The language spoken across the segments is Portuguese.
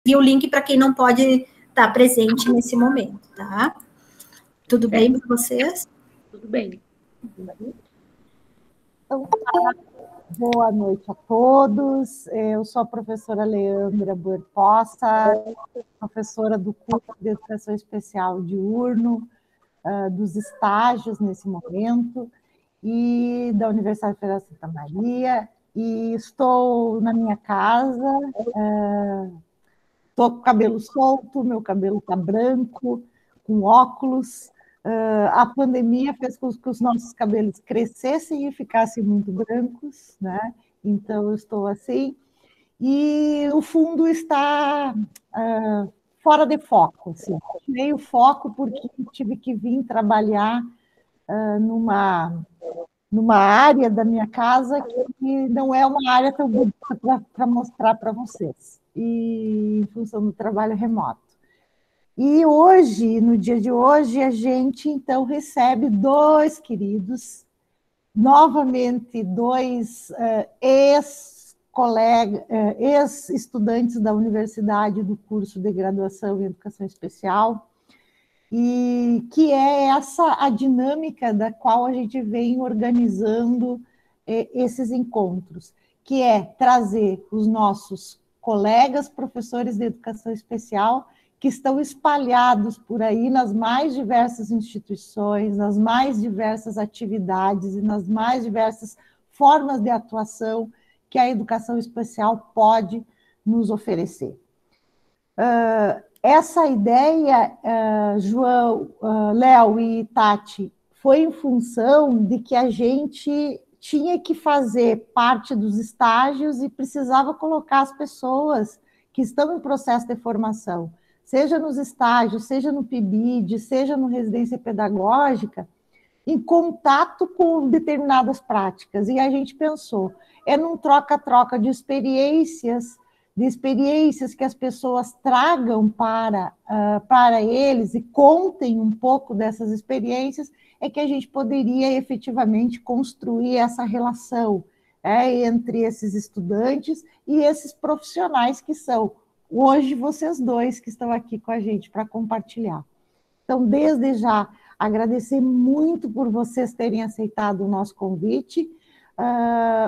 envio o link para quem não pode estar presente nesse momento, tá? Tudo bem para vocês? Tudo bem. Então, boa noite a todos. Eu sou a professora Leandra Buerpossa, professora do curso de Educação Especial diurno, dos estágios nesse momento, e da Universidade Federal de Santa Maria, e estou na minha casa, estou com o cabelo solto, meu cabelo está branco, com óculos. A pandemia fez com que os nossos cabelos crescessem e ficassem muito brancos, né? Então, eu estou assim. E o fundo está fora de foco. Assim. Tirei o foco porque tive que vir trabalhar numa área da minha casa que não é uma área tão bonita para mostrar para vocês, e em função do trabalho remoto. E hoje, no dia de hoje, a gente, então, recebe dois queridos, novamente dois ex-colegas, ex-estudantes da universidade do curso de graduação em Educação Especial, e que é essa a dinâmica da qual a gente vem organizando esses encontros, que é trazer os nossos colegas professores de educação especial que estão espalhados por aí nas mais diversas instituições, nas mais diversas atividades e nas mais diversas formas de atuação que a educação especial pode nos oferecer. Essa ideia, João, Léo e Tati, foi em função de que a gente tinha que fazer parte dos estágios e precisava colocar as pessoas que estão em processo de formação, seja nos estágios, seja no PIBID, seja no residência pedagógica, em contato com determinadas práticas. E a gente pensou, num troca-troca de experiências que as pessoas tragam para eles e contem um pouco dessas experiências, é que a gente poderia efetivamente construir essa relação entre esses estudantes e esses profissionais que são hoje vocês dois que estão aqui com a gente para compartilhar. Então, desde já, agradecer muito por vocês terem aceitado o nosso convite.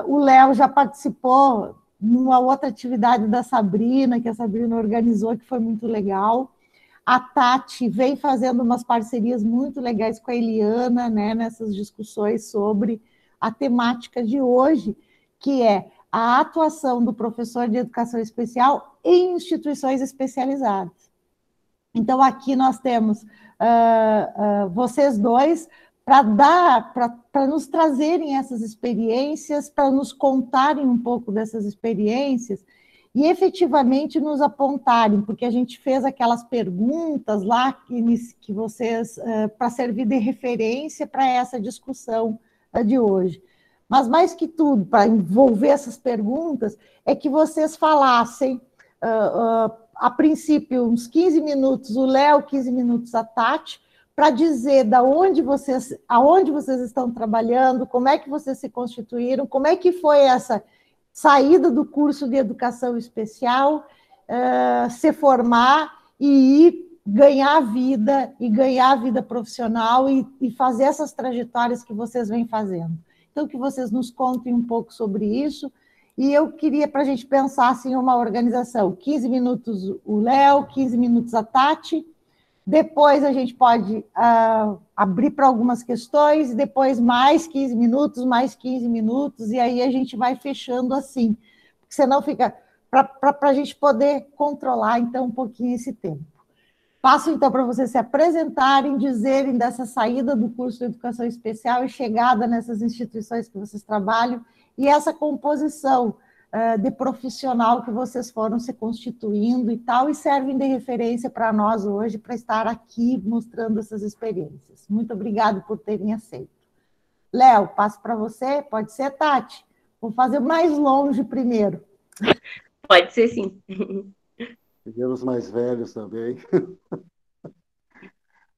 O Léo já participou numa outra atividade da Sabrina, que a Sabrina organizou, que foi muito legal. A Tati vem fazendo umas parcerias muito legais com a Eliana, né, nessas discussões sobre a temática de hoje, que é a atuação do professor de educação especial em instituições especializadas. Então, aqui nós temos vocês dois para nos trazerem essas experiências, para nos contarem um pouco dessas experiências e efetivamente nos apontarem, porque a gente fez aquelas perguntas lá que vocês, para servir de referência para essa discussão de hoje. Mas, mais que tudo, para envolver essas perguntas, é que vocês falassem, a princípio, uns 15 minutos, o Léo, 15 minutos a Tati, para dizer aonde vocês estão trabalhando, como é que vocês se constituíram, como é que foi essa saída do curso de educação especial, se formar e ir ganhar vida profissional e fazer essas trajetórias que vocês vêm fazendo. Então, que vocês nos contem um pouco sobre isso. E eu queria, para a gente pensar assim, uma organização, 15 minutos o Léo, 15 minutos a Tati, depois a gente pode abrir para algumas questões, e depois mais 15 minutos, e aí a gente vai fechando assim, porque senão fica, para a gente poder controlar, então, um pouquinho esse tempo. Passo, então, para vocês se apresentarem, dizerem dessa saída do curso de Educação Especial e chegada nessas instituições que vocês trabalham, e essa composição de profissional que vocês foram se constituindo e tal, e servem de referência para nós hoje, para estar aqui mostrando essas experiências. Muito obrigada por terem aceito. Léo, passo para você, pode ser, Tati? Vou fazer mais longe primeiro. Pode ser, sim. Os mais velhos também.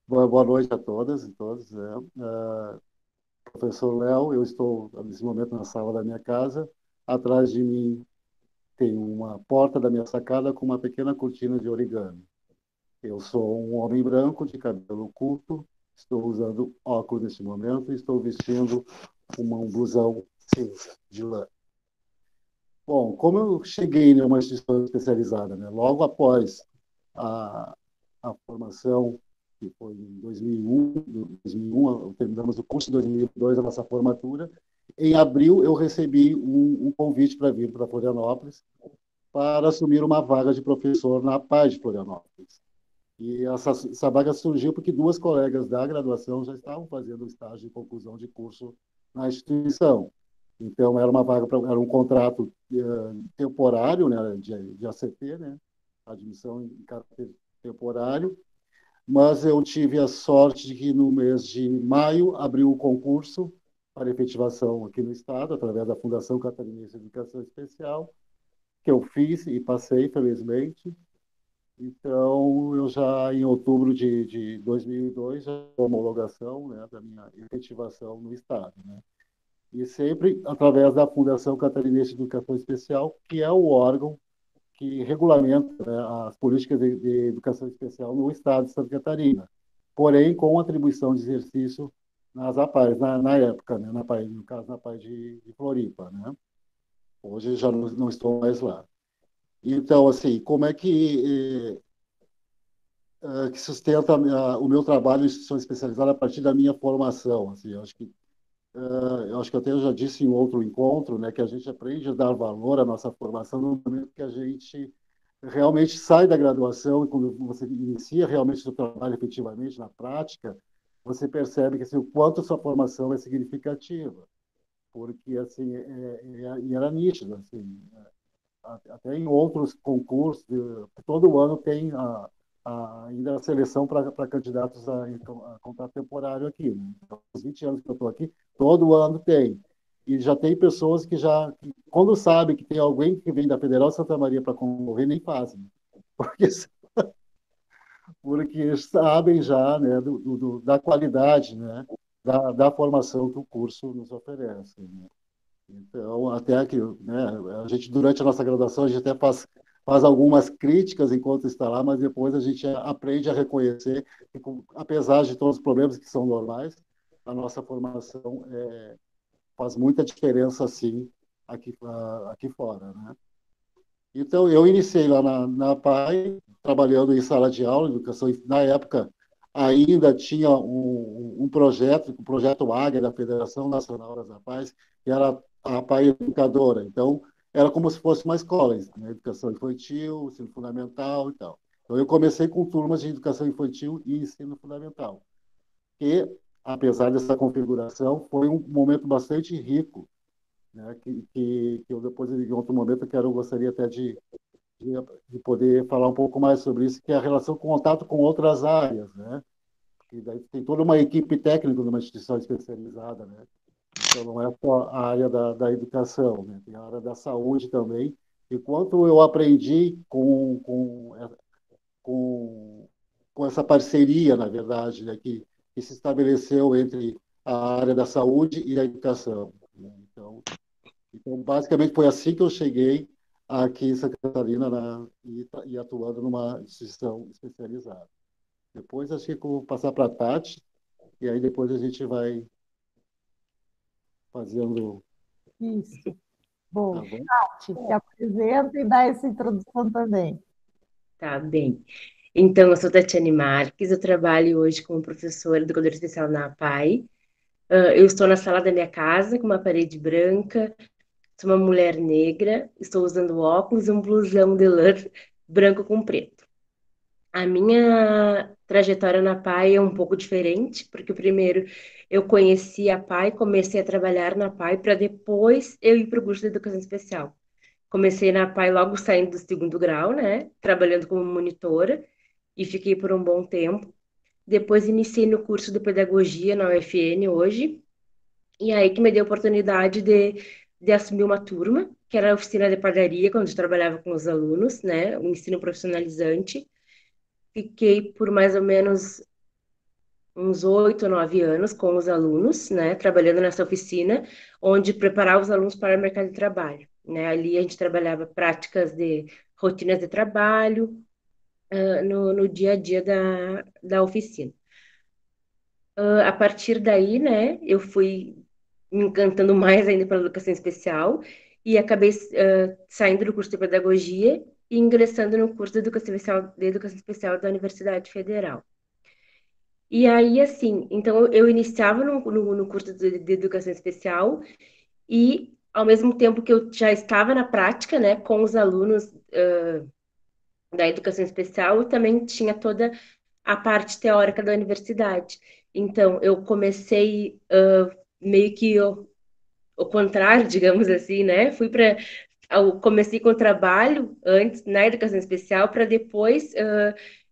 Boa noite a todas e todos. Professor Léo, eu estou, nesse momento, na sala da minha casa. Atrás de mim tem uma porta da minha sacada com uma pequena cortina de origami. Eu sou um homem branco de cabelo curto, estou usando óculos neste momento e estou vestindo um blusão cinza de lã. Bom, como eu cheguei em uma instituição especializada, né, logo após a, a formação, que foi em 2001, terminamos o curso em 2002, a nossa formatura. Em abril, eu recebi um convite para vir para Florianópolis para assumir uma vaga de professor na PAI de Florianópolis. E essa vaga surgiu porque duas colegas da graduação já estavam fazendo estágio de conclusão de curso na instituição. Então, era uma vaga, era um contrato temporário, né, de ACT, né, admissão em caráter temporário, mas eu tive a sorte de que no mês de maio abriu o concurso para efetivação aqui no Estado, através da Fundação Catarinense de Educação Especial, que eu fiz e passei, felizmente. Então, eu já, em outubro de 2002, já tive a homologação, né, da minha efetivação no Estado, né? E sempre através da Fundação Catarinense de Educação Especial, que é o órgão que regulamenta, né, as políticas de educação especial no Estado de Santa Catarina, porém com atribuição de exercício nas APAES, na época, né, na PAI, no caso, na PAI de Floripa, né? Hoje já não estou mais lá. Então, assim, como é que sustenta o meu trabalho em instituição especializada a partir da minha formação? Assim, eu acho que até eu já disse em outro encontro, né, que a gente aprende a dar valor à nossa formação no momento que a gente realmente sai da graduação e quando você inicia realmente o seu trabalho efetivamente na prática, você percebe que assim, o quanto a sua formação é significativa, porque assim e era nítido, assim, até em outros concursos, todo ano tem ainda a seleção para candidatos a contrato temporário aqui. Né? Então, os 20 anos que eu estou aqui, todo ano tem. E já tem pessoas que quando sabem que tem alguém que vem da Federal de Santa Maria para concorrer, nem fazem. Porque, porque sabem já, né, da qualidade, né, da formação que o curso nos oferece. Né? Então, até que, né, a gente, durante a nossa graduação, a gente até faz algumas críticas enquanto está lá, mas depois a gente aprende a reconhecer que, apesar de todos os problemas que são normais, a nossa formação faz muita diferença, sim, aqui fora, né? Então, eu iniciei lá na PAI, trabalhando em sala de aula, educação. Na época, ainda tinha um projeto, o projeto Águia da Federação Nacional das APAES, que era a PAI Educadora. Então, era como se fosse uma escola, né? Educação infantil, ensino fundamental e tal. Então, eu comecei com turmas de educação infantil e ensino fundamental, que, apesar dessa configuração, foi um momento bastante rico, né? Que eu depois, em outro momento, gostaria até de poder falar um pouco mais sobre isso, que é a relação com contato com outras áreas, né? Porque daí tem toda uma equipe técnica numa instituição especializada, né? Então, não é só a área da educação, né? Tem a área da saúde também. E quanto eu aprendi com, com essa parceria, na verdade, né? Que se estabeleceu entre a área da saúde e a educação. Né? Então, basicamente, foi assim que eu cheguei aqui em Santa Catarina e atuando numa instituição especializada. Depois, acho que eu vou passar para a Tati, e aí depois a gente vai fazendo... Isso. Bom, Tá bom? Tati, se apresenta e dá essa introdução também. Tá bem. Então, eu sou Tatiane Marques, eu trabalho hoje como professora educadora especial na APAE. Eu estou na sala da minha casa com uma parede branca, sou uma mulher negra, estou usando óculos e um blusão de lã branco com preto. A minha trajetória na PAI é um pouco diferente, porque primeiro eu conheci a PAI, comecei a trabalhar na PAI para depois eu ir para o curso de educação especial. Comecei na PAI logo saindo do segundo grau, né? Trabalhando como monitora e fiquei por um bom tempo. Depois iniciei no curso de pedagogia na UFN hoje, e aí que me deu a oportunidade de assumir uma turma, que era a oficina de padaria, quando eu trabalhava com os alunos, né? Um ensino profissionalizante. Fiquei por mais ou menos uns 8 ou 9 anos com os alunos, né, trabalhando nessa oficina, onde preparava os alunos para o mercado de trabalho. né? Ali a gente trabalhava práticas de rotinas de trabalho, no dia a dia da oficina. A partir daí, né, eu fui me encantando mais ainda pela educação especial e acabei saindo do curso de pedagogia e ingressando no curso de educação especial da Universidade Federal. E aí, assim, então eu iniciava no curso de educação especial e, ao mesmo tempo que eu já estava na prática, né, com os alunos da educação especial, eu também tinha toda a parte teórica da universidade. Então, eu comecei meio que o contrário, digamos assim, né? Comecei com o trabalho antes na educação especial para depois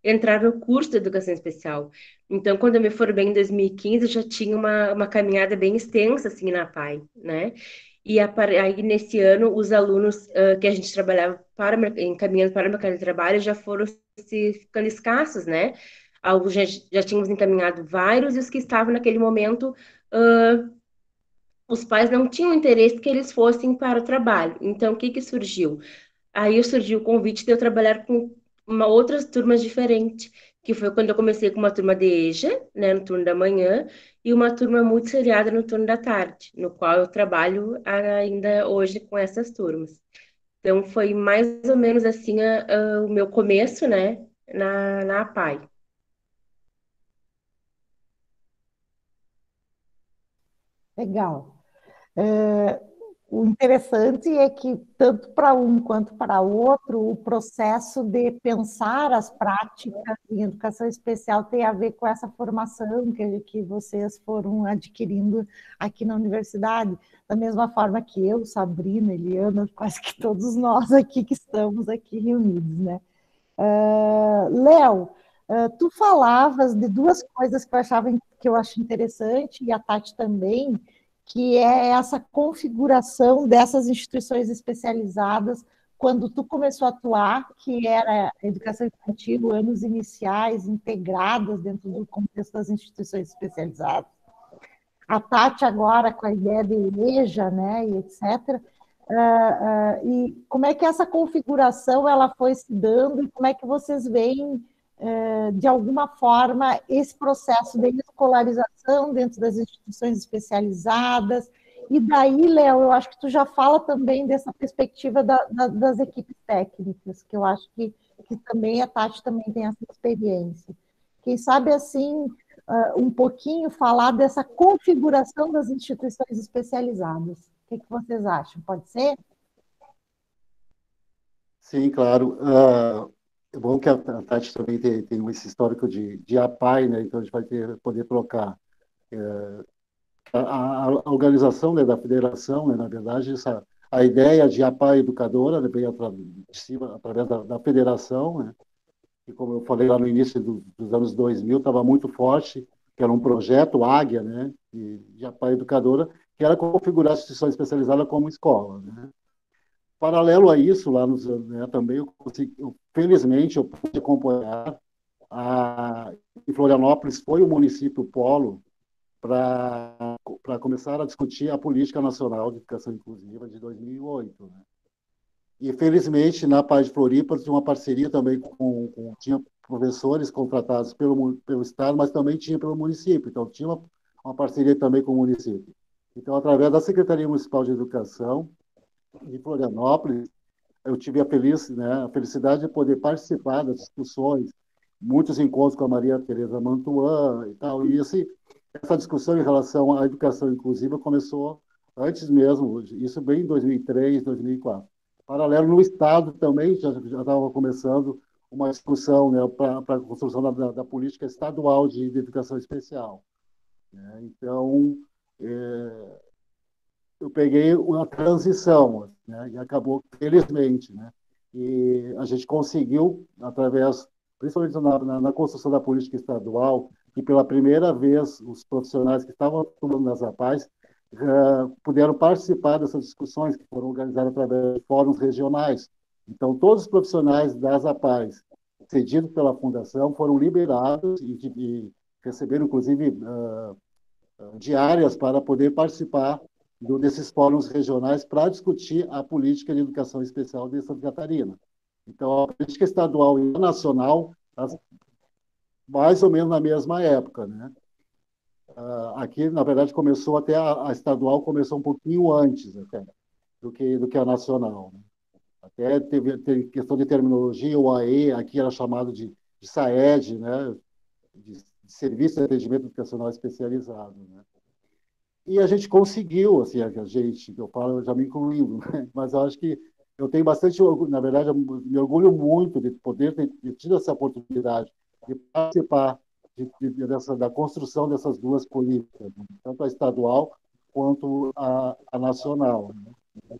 entrar no curso de educação especial. Então, quando eu me formei em 2015, eu já tinha uma caminhada bem extensa assim na PAI, né? E aí, nesse ano, os alunos que a gente trabalhava encaminhando para o mercado de trabalho já foram se ficando escassos, né? Alguns já tínhamos encaminhado vários, e os que estavam naquele momento, os pais não tinham interesse que eles fossem para o trabalho. Então, o que que surgiu? Aí surgiu o convite de eu trabalhar com outras turmas diferentes, que foi quando eu comecei com uma turma de EJA, né, no turno da manhã, e uma turma muito seriada no turno da tarde, no qual eu trabalho ainda hoje com essas turmas. Então, foi mais ou menos assim o meu começo, né, na APAE. Legal. O interessante é que, tanto para um quanto para outro, o processo de pensar as práticas em educação especial tem a ver com essa formação que vocês foram adquirindo aqui na universidade, da mesma forma que eu, Sabrina, Eliana, quase que todos nós aqui que estamos aqui reunidos, né? Léo, tu falavas de duas coisas que eu acho interessante, e a Tati também, que é essa configuração dessas instituições especializadas quando tu começou a atuar, que era a educação infantil, anos iniciais, integradas dentro do contexto das instituições especializadas. A Tati agora com a ideia de EJA, né, e etc. E como é que essa configuração ela foi se dando e como é que vocês veem, de alguma forma, esse processo de escolarização dentro das instituições especializadas? E daí, Léo, eu acho que tu já fala também dessa perspectiva das equipes técnicas, que eu acho que também a Tati também tem essa experiência. Quem sabe, assim, um pouquinho falar dessa configuração das instituições especializadas. O que vocês acham? Pode ser? Sim, claro. É bom que a Tati também tem esse histórico de APAE, né? Então a gente vai poder trocar. A organização, né, da federação, né, na verdade, a ideia de APAE educadora, né, veio de cima, através da federação, né? E como eu falei lá no início dos anos 2000, estava muito forte, que era um projeto Águia, né, de APAE educadora, que era configurar a instituição especializada como escola, né? Paralelo a isso, lá né, também, felizmente, eu pude acompanhar, em Florianópolis foi o município polo para começar a discutir a Política Nacional de Educação Inclusiva de 2008, né? E, felizmente, na Paz de Floripa, tinha uma parceria também tinha professores contratados pelo Estado, mas também tinha pelo município. Então, tinha uma parceria também com o município. Então, através da Secretaria Municipal de Educação de Florianópolis, eu tive a felicidade de poder participar das discussões, muitos encontros com a Maria Tereza Mantuan e tal. E essa discussão em relação à educação inclusiva começou antes mesmo, isso bem em 2003, 2004. Paralelo no Estado também já estava começando uma discussão, né, para a construção da política estadual de educação especial, né? Então, eu peguei uma transição, né, e acabou, felizmente, né, e a gente conseguiu, principalmente na construção da política estadual, que pela primeira vez os profissionais que estavam atuando nas APAES puderam participar dessas discussões que foram organizadas através de fóruns regionais. Então, todos os profissionais das APAES, cedidos pela Fundação, foram liberados e receberam, inclusive, diárias para poder participar desses fóruns regionais para discutir a política de educação especial de Santa Catarina. Então, a política estadual e a nacional, mais ou menos na mesma época, né? Aqui, na verdade, começou até a estadual começou um pouquinho antes até do que a nacional, né? Até teve questão de terminologia, o AE aqui era chamado de SAED, né? De Serviço de Atendimento Educacional Especializado, né? E a gente conseguiu, assim, eu falo já me incluindo, né? Mas eu acho que eu tenho bastante, na verdade, eu me orgulho muito de poder ter tido essa oportunidade de participar da construção dessas duas políticas, né? Tanto a estadual quanto a nacional, né?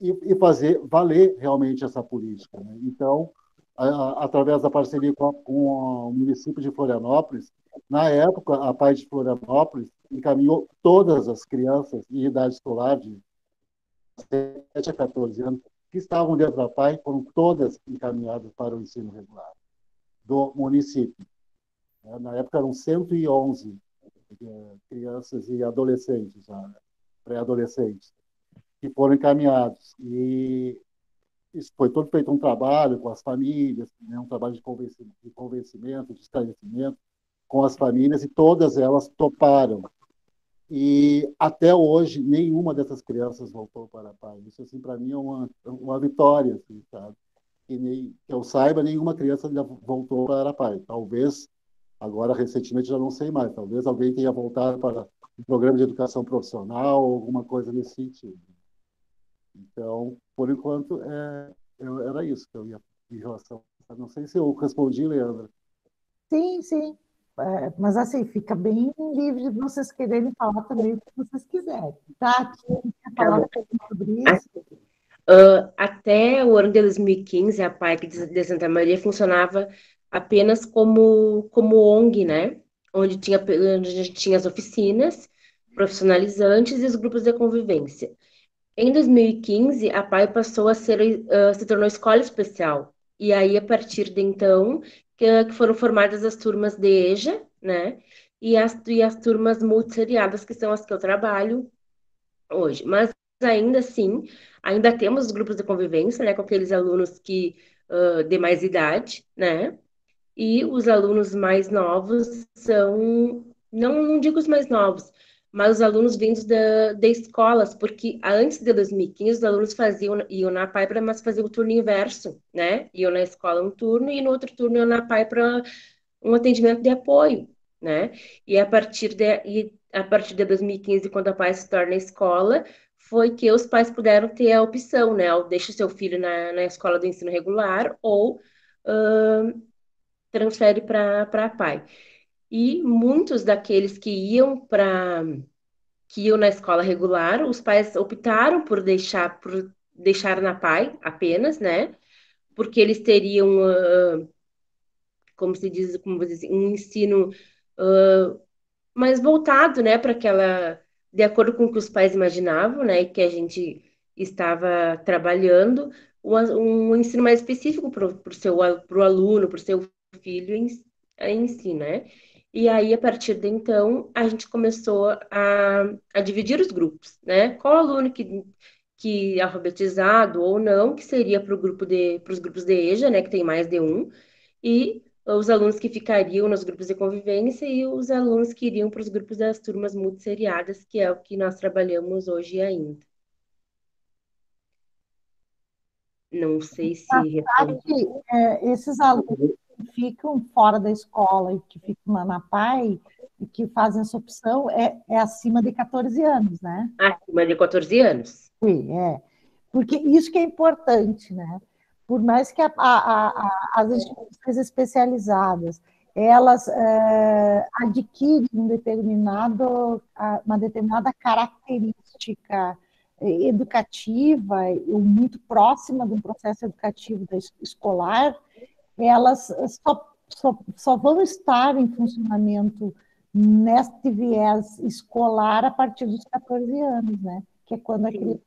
E fazer valer realmente essa política, né? Então, através da parceria com o município de Florianópolis, na época, a PAI de Florianópolis encaminhou todas as crianças em idade escolar de 7 a 14 anos que estavam dentro da PAI, foram todas encaminhadas para o ensino regular do município. Na época eram 111 crianças e adolescentes, pré-adolescentes, que foram encaminhados. E isso foi todo feito um trabalho com as famílias, né, um trabalho de convencimento, de esclarecimento com as famílias, e todas elas toparam. E até hoje, nenhuma dessas crianças voltou para a PAI. Isso, assim, para mim, é uma vitória, assim, sabe? Que eu saiba, nenhuma criança ainda voltou para a PAI. Talvez, agora, recentemente, já não sei mais, talvez alguém tenha voltado para um programa de educação profissional ou alguma coisa nesse sentido. Então, por enquanto, era isso que eu ia em relação. Não sei se eu respondi, Leandra. Sim, sim. Mas assim, fica bem livre de vocês quererem falar também o que vocês quiserem. Tati, quer falar sobre isso? Até o ano de 2015, a PAIC de Santa Maria funcionava apenas como ONG, né? Onde a gente tinha as oficinas profissionalizantes e os grupos de convivência. Em 2015, a PAI passou a se tornou escola especial. E aí, a partir de então, que foram formadas as turmas de EJA, né? E as turmas multisseriadas, que são as que eu trabalho hoje. Mas ainda assim, ainda temos os grupos de convivência, né? Com aqueles alunos de mais idade, né? E os alunos mais novos são, não digo os mais novos, mas os alunos vindos de escolas, porque antes de 2015 os alunos iam na PAI, mas faziam o turno inverso, né? Iam na escola um turno e no outro turno iam na PAI para um atendimento de apoio, né? E a partir de 2015, quando a PAI se torna escola, foi que os pais puderam ter a opção, né? Ou deixa o seu filho na escola do ensino regular ou transfere para a PAI. E muitos daqueles que iam na escola regular, os pais optaram por deixar na PAI apenas, né? Porque eles teriam, como se diz, um ensino mais voltado, né, para de acordo com o que os pais imaginavam, né, e que a gente estava trabalhando, um ensino mais específico para o aluno, para o seu filho em si, né? E aí, a partir de então, a gente começou a dividir os grupos, né? Qual aluno que é alfabetizado ou não, que seria para os grupos de EJA, né, que tem mais de um, e os alunos que ficariam nos grupos de convivência e os alunos que iriam para os grupos das turmas multisseriadas, que é o que nós trabalhamos hoje ainda. Não sei se respondi. Esses alunos que ficam fora da escola e que ficam lá na PAI e que fazem essa opção é acima de 14 anos, né? Acima de 14 anos. Sim, porque isso que é importante, né? Por mais que as instituições especializadas elas adquirem uma determinada característica educativa ou muito próxima do processo educativo escolar, elas só vão estar em funcionamento neste viés escolar a partir dos 14 anos, né? Que é quando a criança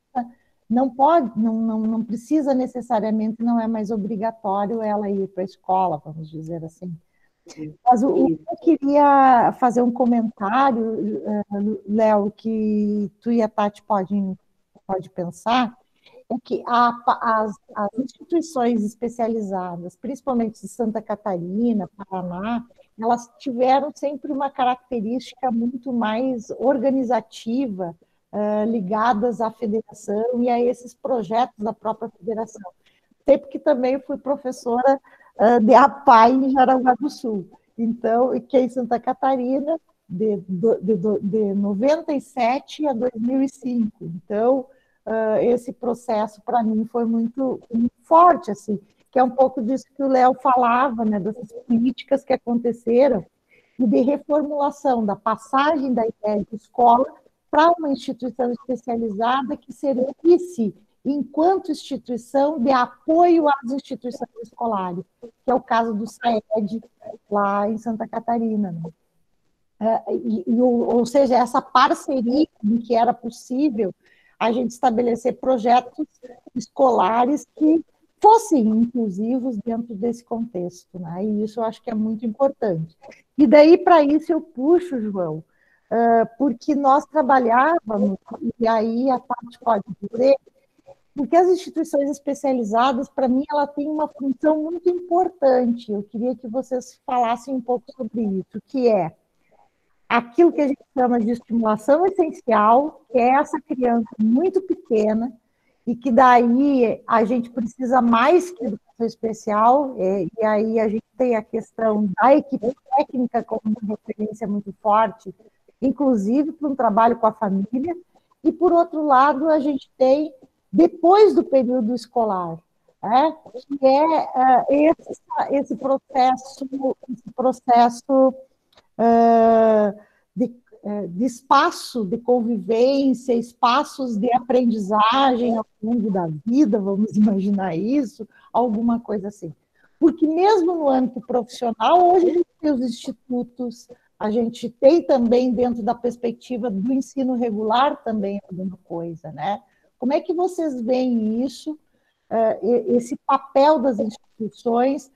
não precisa necessariamente, não é mais obrigatório ela ir para a escola, vamos dizer assim. Mas o que eu queria fazer um comentário, Léo, que tu e a Tati pode pensar, é que as instituições especializadas, principalmente de Santa Catarina, Paraná, elas tiveram sempre uma característica muito mais organizativa, ligadas à federação e a esses projetos da própria federação. Tempo que também eu fui professora de APAI em Jaraguá do Sul. Então, que é em Santa Catarina, de 97 a 2005. Então, esse processo, para mim, foi muito, muito forte, assim, que é um pouco disso que o Léo falava, né, dessas políticas que aconteceram, e de reformulação, da passagem da ideia de escola para uma instituição especializada que servisse enquanto instituição de apoio às instituições escolares, que é o caso do SAED, lá em Santa Catarina. Né? Ou seja, essa parceria em que era possível a gente estabelecer projetos escolares que fossem inclusivos dentro desse contexto, né? E isso eu acho que é muito importante. E daí, para isso, eu puxo, João, porque nós trabalhávamos, e aí a parte pode dizer, porque as instituições especializadas, para mim, ela tem uma função muito importante. Eu queria que vocês falassem um pouco sobre isso, que é aquilo que a gente chama de estimulação essencial, que é essa criança muito pequena, e que daí a gente precisa mais que educação especial, e aí a gente tem a questão da equipe técnica como uma referência muito forte, inclusive para um trabalho com a família, e por outro lado a gente tem depois do período escolar, que é esse processo de espaço de convivência, espaços de aprendizagem ao longo da vida, vamos imaginar isso, alguma coisa assim. Porque mesmo no âmbito profissional, hoje a gente tem os institutos, a gente tem também, dentro da perspectiva do ensino regular, também alguma coisa, né? Como é que vocês veem isso, esse papel das instituições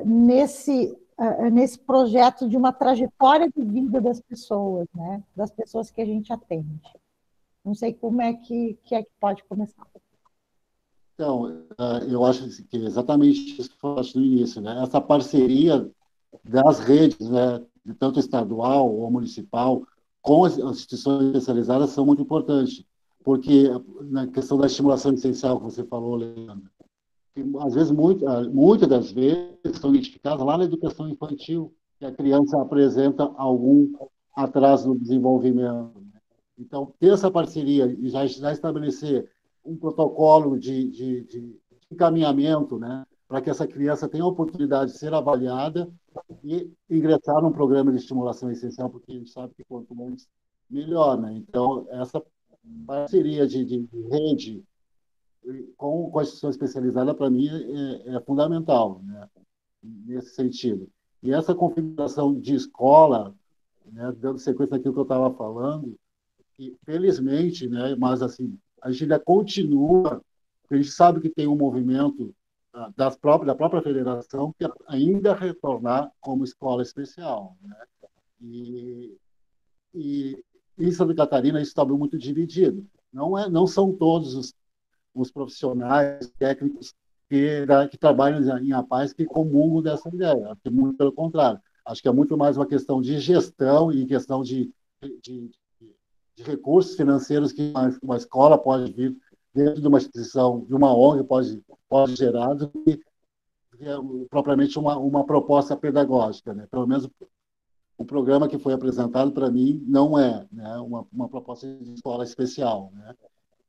nesse projeto de uma trajetória de vida das pessoas, né? Das pessoas que a gente atende? Não sei como é que pode começar. Então, eu acho que é exatamente isso que eu falei no início, né? Essa parceria das redes, né, de tanto estadual ou municipal, com as instituições especializadas são muito importantes, porque na questão da estimulação essencial que você falou, Leandro, que às vezes, muitas das vezes, são identificadas lá na educação infantil, que a criança apresenta algum atraso no desenvolvimento. Então, ter essa parceria e já estabelecer um protocolo de encaminhamento, né, para que essa criança tenha a oportunidade de ser avaliada e ingressar num programa de estimulação essencial, porque a gente sabe que quanto mais, melhor. Né? Então, essa parceria de rede com a instituição especializada, para mim, é fundamental, né, nesse sentido. E essa configuração de escola, né, dando sequência àquilo que eu estava falando, e, felizmente, né, mas assim, a gente ainda continua, porque a gente sabe que tem um movimento da própria federação que ainda retornar como escola especial. Né? E em Santa Catarina isso está muito dividido. Não são todos os profissionais técnicos que trabalham em APAES que comungam dessa ideia. Muito pelo contrário. Acho que é muito mais uma questão de gestão e questão de recursos financeiros que uma escola pode vir dentro de uma instituição, de uma ONG, pode gerar, do que propriamente uma proposta pedagógica. Né? Pelo menos o programa que foi apresentado, para mim, não é, né, uma proposta de escola especial. Né?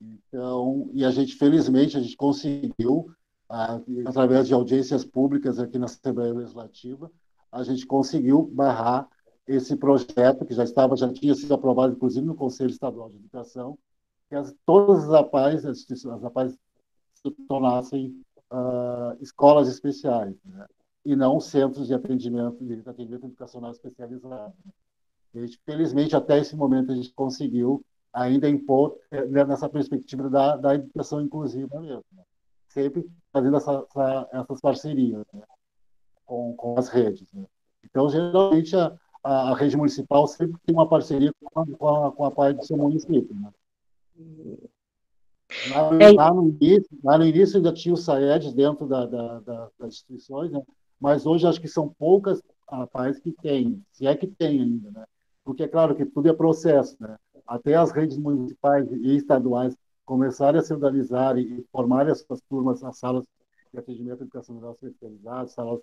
Então, e felizmente, a gente conseguiu, através de audiências públicas aqui na Assembleia Legislativa, a gente conseguiu barrar esse projeto, que já tinha sido aprovado, inclusive, no Conselho Estadual de Educação, que todas as APAES se tornassem escolas especiais, né? E não centros de atendimento educacional especializado. E, felizmente, até esse momento, a gente conseguiu ainda impor nessa perspectiva da educação inclusiva mesmo, né? Sempre fazendo essas parcerias, né, com as redes. Né? Então, geralmente, a rede municipal sempre tem uma parceria com a parte do seu município, né? Lá no início ainda tinha o SAED dentro das instituições, né? Mas hoje acho que são poucas APAES que têm, se é que tem ainda, né? Porque é claro que tudo é processo, né? Até as redes municipais e estaduais começarem a se organizar e formarem as suas turmas, as salas de atendimento educacional especializadas, salas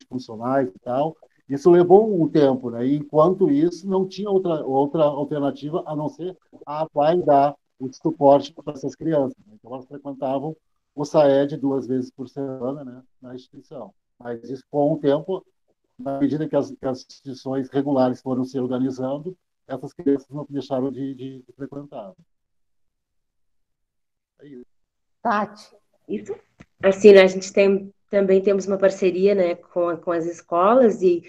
funcionais e tal. Isso levou um tempo, né? E enquanto isso, não tinha outra alternativa a não ser a APAE dar o suporte para essas crianças, né? Então, elas frequentavam o SAED 2 vezes por semana, né, na instituição. Mas isso, com o tempo, na medida que as instituições regulares foram se organizando, essas crianças não deixaram de frequentar. É isso. Tati. Isso. Assim, né, a gente também temos uma parceria, né, com as escolas e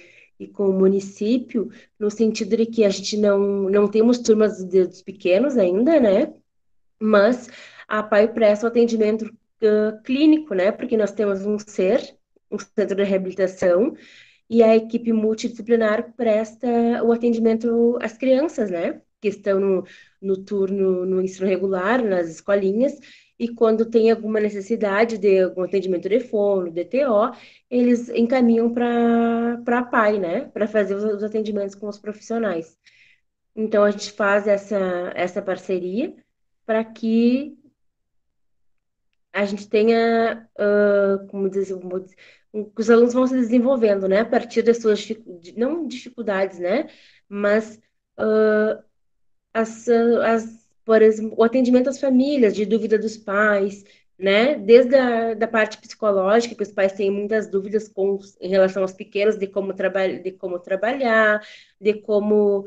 com o município, no sentido de que a gente não temos turmas dos pequenos ainda, né? Mas a PAI presta o atendimento clínico, né? Porque nós temos um centro de reabilitação, e a equipe multidisciplinar presta o atendimento às crianças, né? Que estão no turno, no ensino regular, nas escolinhas, e quando tem alguma necessidade de algum atendimento de fono, DTO, eles encaminham para a PAI, né? Para fazer os atendimentos com os profissionais. Então, a gente faz essa parceria para que a gente tenha, como dizer, que os alunos vão se desenvolvendo, né, a partir das suas, não dificuldades, né, mas por exemplo, o atendimento às famílias, de dúvida dos pais, né, desde da parte psicológica, que os pais têm muitas dúvidas em relação aos pequenos, de como trabalhar, de como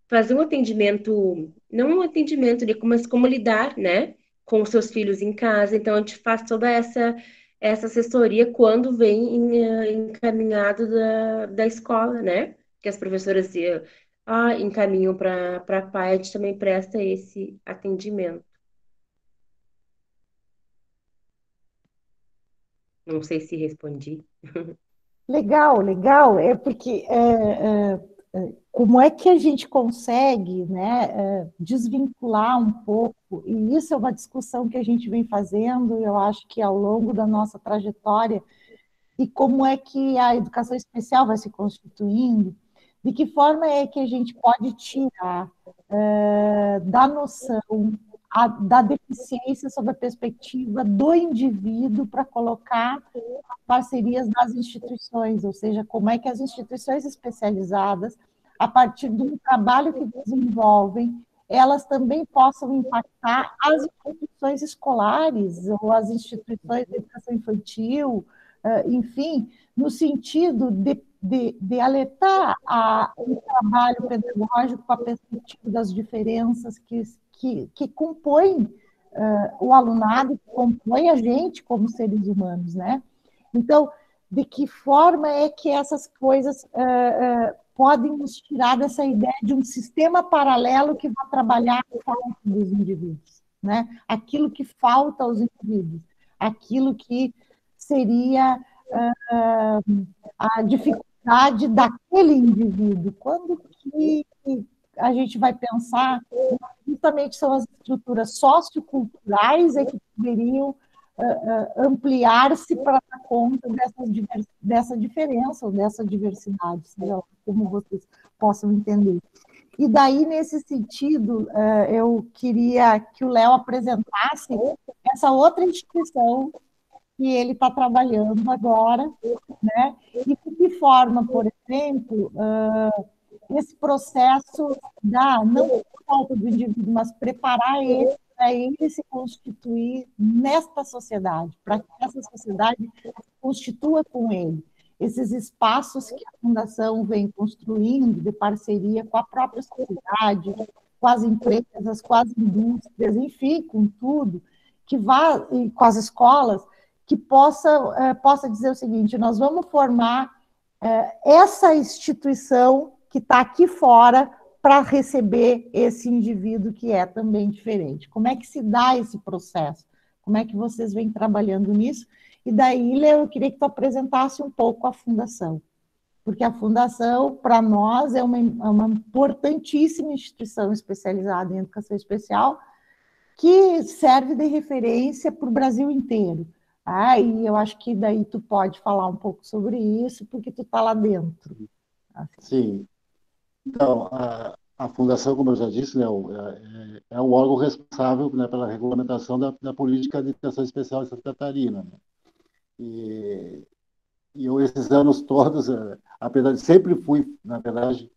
fazer um atendimento, não um atendimento de mas como lidar, né, com os seus filhos em casa. Então, a gente faz toda essa assessoria quando vem encaminhado da escola, né, que as professoras encaminham para a PAI, a gente também presta esse atendimento. Não sei se respondi. Legal, legal. É porque como é que a gente consegue, né, desvincular um pouco, e isso é uma discussão que a gente vem fazendo, eu acho que ao longo da nossa trajetória, e como é que a educação especial vai se constituindo, de que forma é que a gente pode tirar da noção da deficiência sob a perspectiva do indivíduo para colocar parcerias das instituições, ou seja, como é que as instituições especializadas, a partir do trabalho que desenvolvem, elas também possam impactar as instituições escolares ou as instituições de educação infantil, enfim, no sentido de alertar um trabalho pedagógico com a perspectiva das diferenças que compõem o alunado, que compõem a gente como seres humanos, né? Então, de que forma é que essas coisas podem nos tirar dessa ideia de um sistema paralelo que vai trabalhar a falta dos indivíduos, né? Aquilo que falta aos indivíduos, aquilo que seria a dificuldade daquele indivíduo. Quando que a gente vai pensar, justamente são as estruturas socioculturais que deveriam ampliar-se para dar conta dessa diferença ou dessa diversidade, seja como vocês possam entender. E daí, nesse sentido, eu queria que o Léo apresentasse essa outra instituição que ele está trabalhando agora, né? E de que forma, por exemplo, esse processo não falta do indivíduo, mas preparar ele para ele se constituir nesta sociedade, para que essa sociedade se constitua com ele. Esses espaços que a Fundação vem construindo de parceria com a própria sociedade, com as empresas, com as indústrias, enfim, com tudo, e com as escolas, que possa dizer o seguinte: nós vamos formar essa instituição que está aqui fora para receber esse indivíduo que é também diferente. Como é que se dá esse processo? Como é que vocês vêm trabalhando nisso? E daí, Léo, eu queria que tu apresentasse um pouco a Fundação, porque a Fundação, para nós, é uma importantíssima instituição especializada em educação especial, que serve de referência para o Brasil inteiro. E eu acho que daí tu pode falar um pouco sobre isso, porque tu está lá dentro. Sim. Então, a Fundação, como eu já disse, né, é o órgão responsável, né, pela regulamentação da política de educação especial em Santa Catarina. Né? E eu, esses anos todos, apesar de sempre fui, na verdade,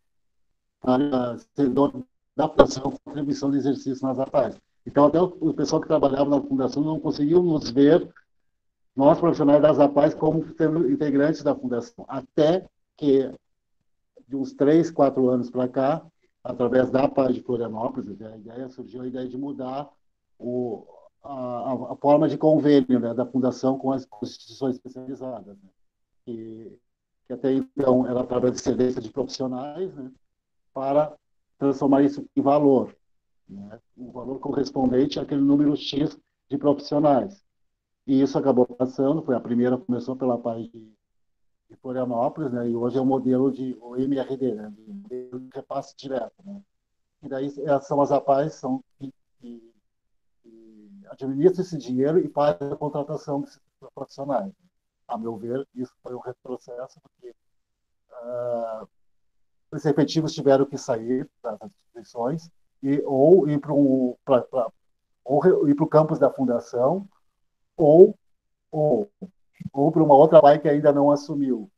servidor da Fundação, contribuição de exercício nas APAES. Então, até o pessoal que trabalhava na Fundação não conseguiu nos ver, nós profissionais das APAES, como sendo integrantes da Fundação. Até que, de uns 3, 4 anos para cá, através da APAES de Florianópolis, surgiu a ideia de mudar a forma de convênio, né, da Fundação com as instituições especializadas. Né? Que até então era através de cedência de profissionais, né, para transformar isso em valor, né, um valor correspondente àquele número X de profissionais. E isso acabou passando, foi a primeira, começou pela parte de Florianópolis, né, e hoje é o modelo de o MRD, né, de modelo de repasse direto. Né. E daí são as APAES que administram esse dinheiro e fazem a contratação desses profissionais. A meu ver, isso foi um retrocesso, porque os efetivos tiveram que sair das instituições ou ir para o campus da Fundação ou para uma outra APAE que ainda não assumiu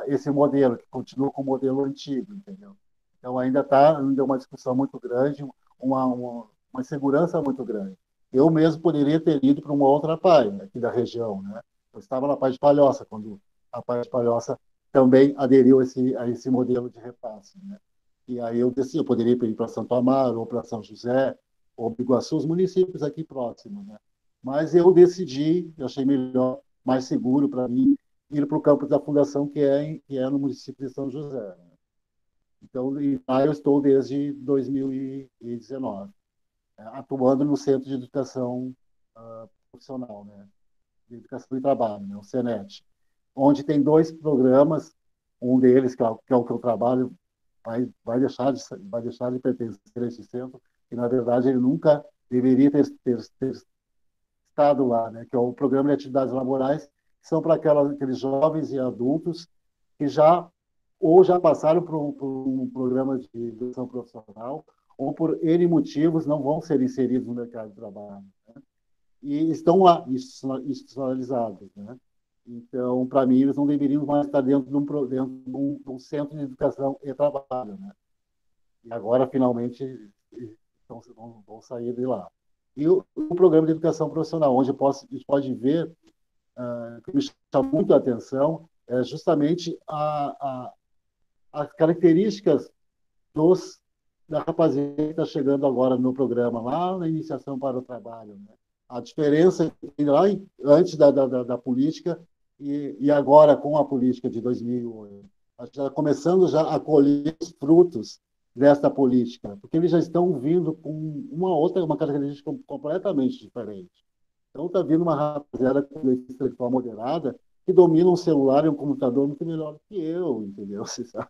esse modelo, que continua com o modelo antigo, entendeu? Então, ainda está uma discussão muito grande, uma insegurança muito grande. Eu mesmo poderia ter ido para uma outra APAE aqui da região, né? Eu estava na APAE de Palhoça, quando a APAE de Palhoça também aderiu a esse modelo de repasse, né? E aí eu decidi, eu poderia ir para Santo Amaro, ou para São José, ou Biguaçu, os municípios aqui próximos, né? Mas eu decidi, eu achei melhor, mais seguro para mim, ir para o campus da Fundação, que é no município de São José. Né? Então, lá eu estou desde 2019, atuando no Centro de Educação Profissional, né? De Educação e Trabalho, né? O CENET, onde tem 2 programas, um deles, que é o que eu trabalho, vai deixar de pertencer a esse centro, e, na verdade, ele nunca deveria ter estado lá, né? Que é o Programa de Atividades Laborais, que são para aqueles jovens e adultos que já passaram por um programa de educação profissional, ou por N motivos não vão ser inseridos no mercado de trabalho, né? E estão lá, institucionalizados, né? Então, para mim, eles não deveriam mais estar dentro de um centro de educação e trabalho, né? E agora, finalmente, vão sair de lá. E o programa de educação profissional, onde a gente pode ver, que me chama muito a atenção, é justamente as características da rapaziada que está chegando agora no programa, lá na iniciação para o trabalho, né? A diferença lá antes da política e agora com a política de 2008. A gente está começando já a colher os frutos dessa política, porque eles já estão vindo com uma característica completamente diferente. Então, está vindo uma rapaziada com intelectual moderada que domina um celular e um computador muito melhor que eu, entendeu? Você sabe?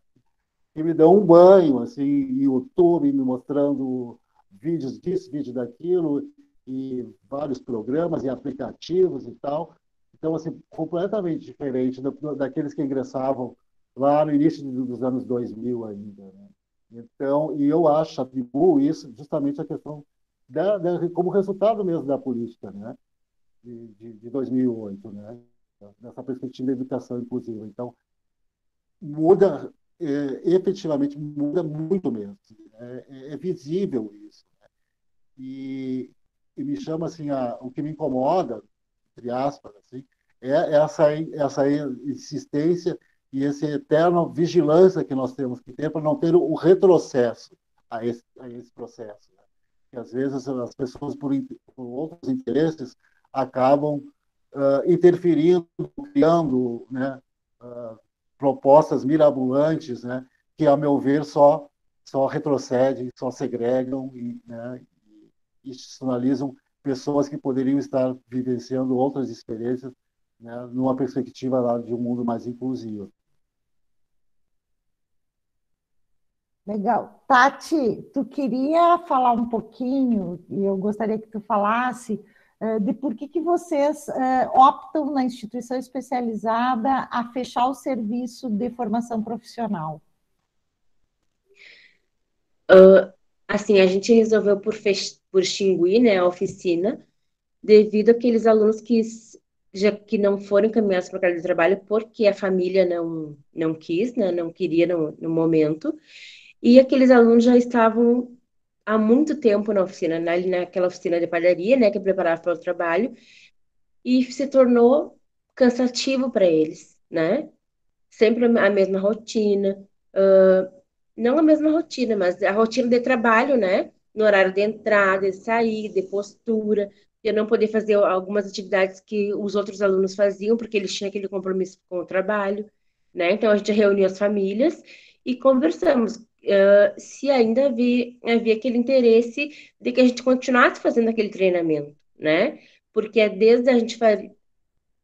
E me dão um banho, assim, em YouTube, me mostrando vídeos disso, vídeo daquilo, e vários programas e aplicativos e tal. Então, assim, completamente diferente daqueles que ingressavam lá no início dos anos 2000 ainda, né? Então, e eu atribuo isso justamente à questão como resultado mesmo da política, né? De 2008, né? Nessa perspectiva da educação inclusiva. Então, muda, efetivamente, muda muito mesmo. É visível isso. Né? E me chama, assim, o que me incomoda, entre aspas, assim, é essa insistência e essa eterna vigilância que nós temos que ter para não ter o retrocesso a esse processo. Né? Que, às vezes, as pessoas, por outros interesses, acabam interferindo, criando, né, propostas mirabolantes, né, que, a meu ver, só retrocedem, só segregam né, e institucionalizam pessoas que poderiam estar vivenciando outras experiências, né, numa perspectiva lá de um mundo mais inclusivo. Legal. Tati, tu queria falar um pouquinho, e eu gostaria que tu falasse, de por que vocês optam na instituição especializada a fechar o serviço de formação profissional? Assim, a gente resolveu por extinguir, né, a oficina, devido àqueles alunos que não foram encaminhados para o mercado de trabalho porque a família não quis, né, não queria no momento, e aqueles alunos já estavam há muito tempo na oficina, ali naquela oficina de padaria, né, que preparava para o trabalho, e se tornou cansativo para eles, né? Sempre a mesma rotina, não a mesma rotina, mas a rotina de trabalho, né? No horário de entrada, de sair, de postura, eu não poder fazer algumas atividades que os outros alunos faziam, porque eles tinham aquele compromisso com o trabalho, né? Então a gente reuniu as famílias e conversamos. Se ainda havia aquele interesse de que a gente continuasse fazendo aquele treinamento, né? Porque é desde a gente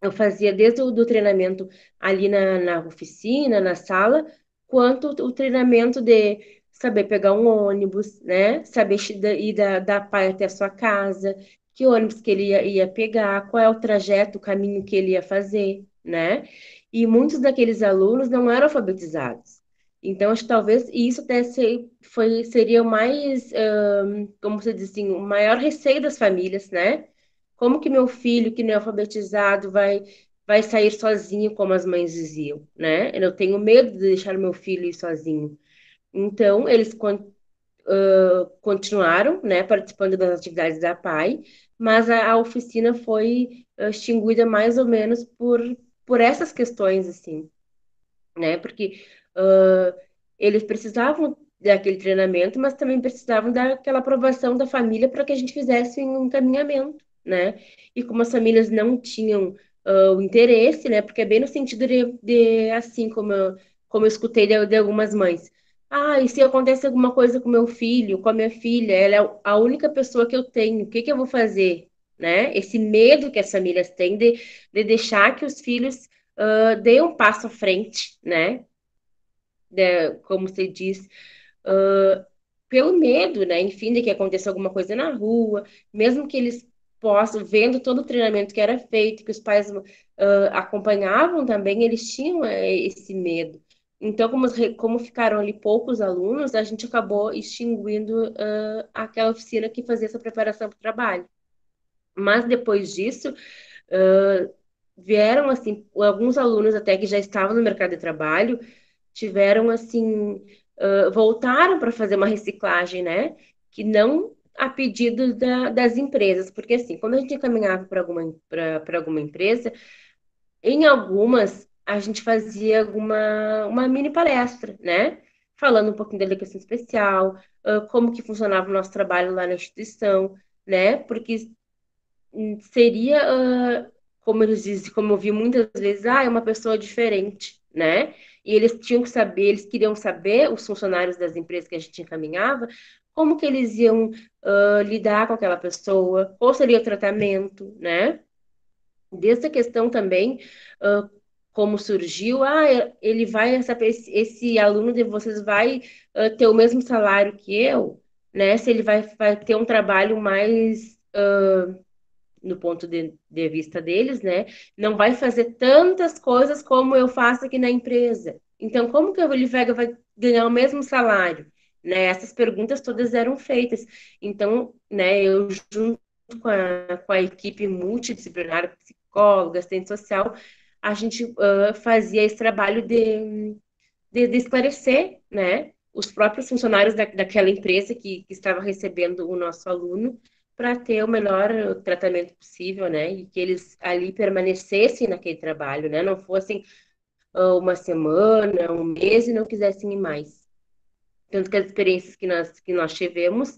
eu fazia desde o do treinamento ali na oficina, na sala, quanto o treinamento de saber pegar um ônibus, né? Saber ir da pai até a sua casa, que ônibus que ele ia pegar, qual é o trajeto, o caminho que ele ia fazer, né? E muitos daqueles alunos não eram alfabetizados. Então, acho que talvez isso até seria o mais, como você diz assim, o maior receio das famílias, né? Como que meu filho, que não é alfabetizado, vai sair sozinho, como as mães diziam, né? Eu tenho medo de deixar meu filho ir sozinho. Então, eles continuaram, né, participando das atividades da PAI, mas a oficina foi extinguida mais ou menos por essas questões, assim, né? Porque uh, eles precisavam daquele treinamento, mas também precisavam daquela aprovação da família para que a gente fizesse um encaminhamento, né? E como as famílias não tinham o interesse, né? Porque é bem no sentido de assim, como eu escutei de algumas mães. Ah, e se acontece alguma coisa com meu filho, com a minha filha, ela é a única pessoa que eu tenho, o que que eu vou fazer? Né? Esse medo que as famílias têm de deixar que os filhos dê um passo à frente, né? Como você diz, uh, pelo medo, né? Enfim, de que aconteça alguma coisa na rua, mesmo que eles possam, vendo todo o treinamento que era feito, que os pais acompanhavam também, eles tinham esse medo. Então, como ficaram ali poucos alunos, a gente acabou extinguindo aquela oficina que fazia essa preparação para o trabalho. Mas depois disso, vieram assim alguns alunos até que já estavam no mercado de trabalho tiveram assim voltaram para fazer uma reciclagem, né? Que não a pedido das empresas, porque assim, quando a gente encaminhava para alguma empresa, em algumas a gente fazia uma mini palestra, né? Falando um pouquinho da educação especial, como que funcionava o nosso trabalho lá na instituição, né? Porque seria, como eles dizem, como eu vi muitas vezes, é uma pessoa diferente, né? E eles tinham que saber, eles queriam saber, os funcionários das empresas que a gente encaminhava, como que eles iam lidar com aquela pessoa, qual seria o tratamento, né? Dessa questão também, como surgiu, esse aluno de vocês vai ter o mesmo salário que eu, né? Se ele vai ter um trabalho mais no ponto de vista deles, né? Não vai fazer tantas coisas como eu faço aqui na empresa. Então, como que ele vai ganhar o mesmo salário? Né? Essas perguntas todas eram feitas. Então, né, eu junto com a equipe multidisciplinar, psicóloga, assistente social, a gente fazia esse trabalho de esclarecer, né, os próprios funcionários daquela empresa que estava recebendo o nosso aluno para ter o melhor tratamento possível, né, e que eles ali permanecessem naquele trabalho, né, não fossem uma semana, um mês e não quisessem ir mais. Tanto que as experiências que nós tivemos,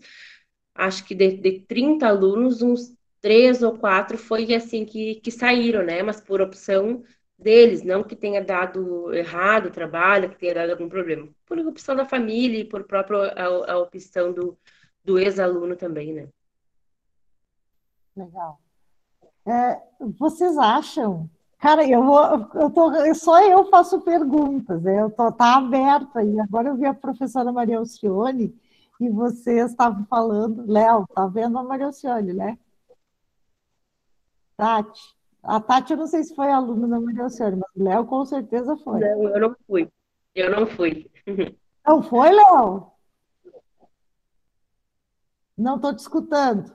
acho que de 30 alunos, uns 3 ou 4 foi assim que saíram, né? Mas por opção deles, não que tenha dado errado o trabalho, que tenha dado algum problema. Por opção da família e por própria a opção do ex-aluno também, né? Legal. Vocês acham, Cara, só eu faço perguntas, né? Tá aberto aí. Agora eu vi a professora Maria Alcione e vocês estavam falando. Léo, tá vendo a Maria Alcione, né? Tati. A Tati, eu não sei se foi aluna da Maria Alcione, mas o Léo com certeza foi. Não, eu não fui. Eu não fui. Não foi, Léo? Não estou te escutando.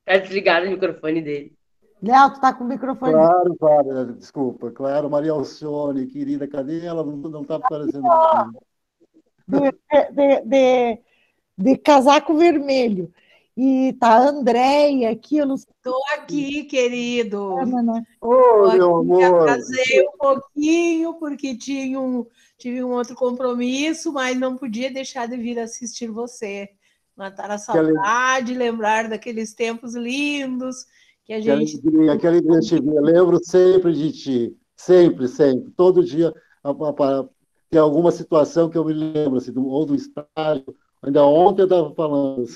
Tá desligado o microfone dele. Léo, tu está com o microfone. Claro, claro, desculpa. Claro, Maria Alcione, querida, cadê ela? Não está aparecendo aqui. De casaco vermelho. E tá a Andréia aqui, eu não sei. Estou aqui, querido. Né? Ô, meu amor! Atrasei um pouquinho, porque tive um outro compromisso, mas não podia deixar de vir assistir você. Matar a saudade, lembrar daqueles tempos lindos que a gente... Que alegria te ver. Lembro sempre de ti. Sempre, sempre. Todo dia tem alguma situação que eu me lembro, assim, ou do estágio. Ainda ontem eu estava falando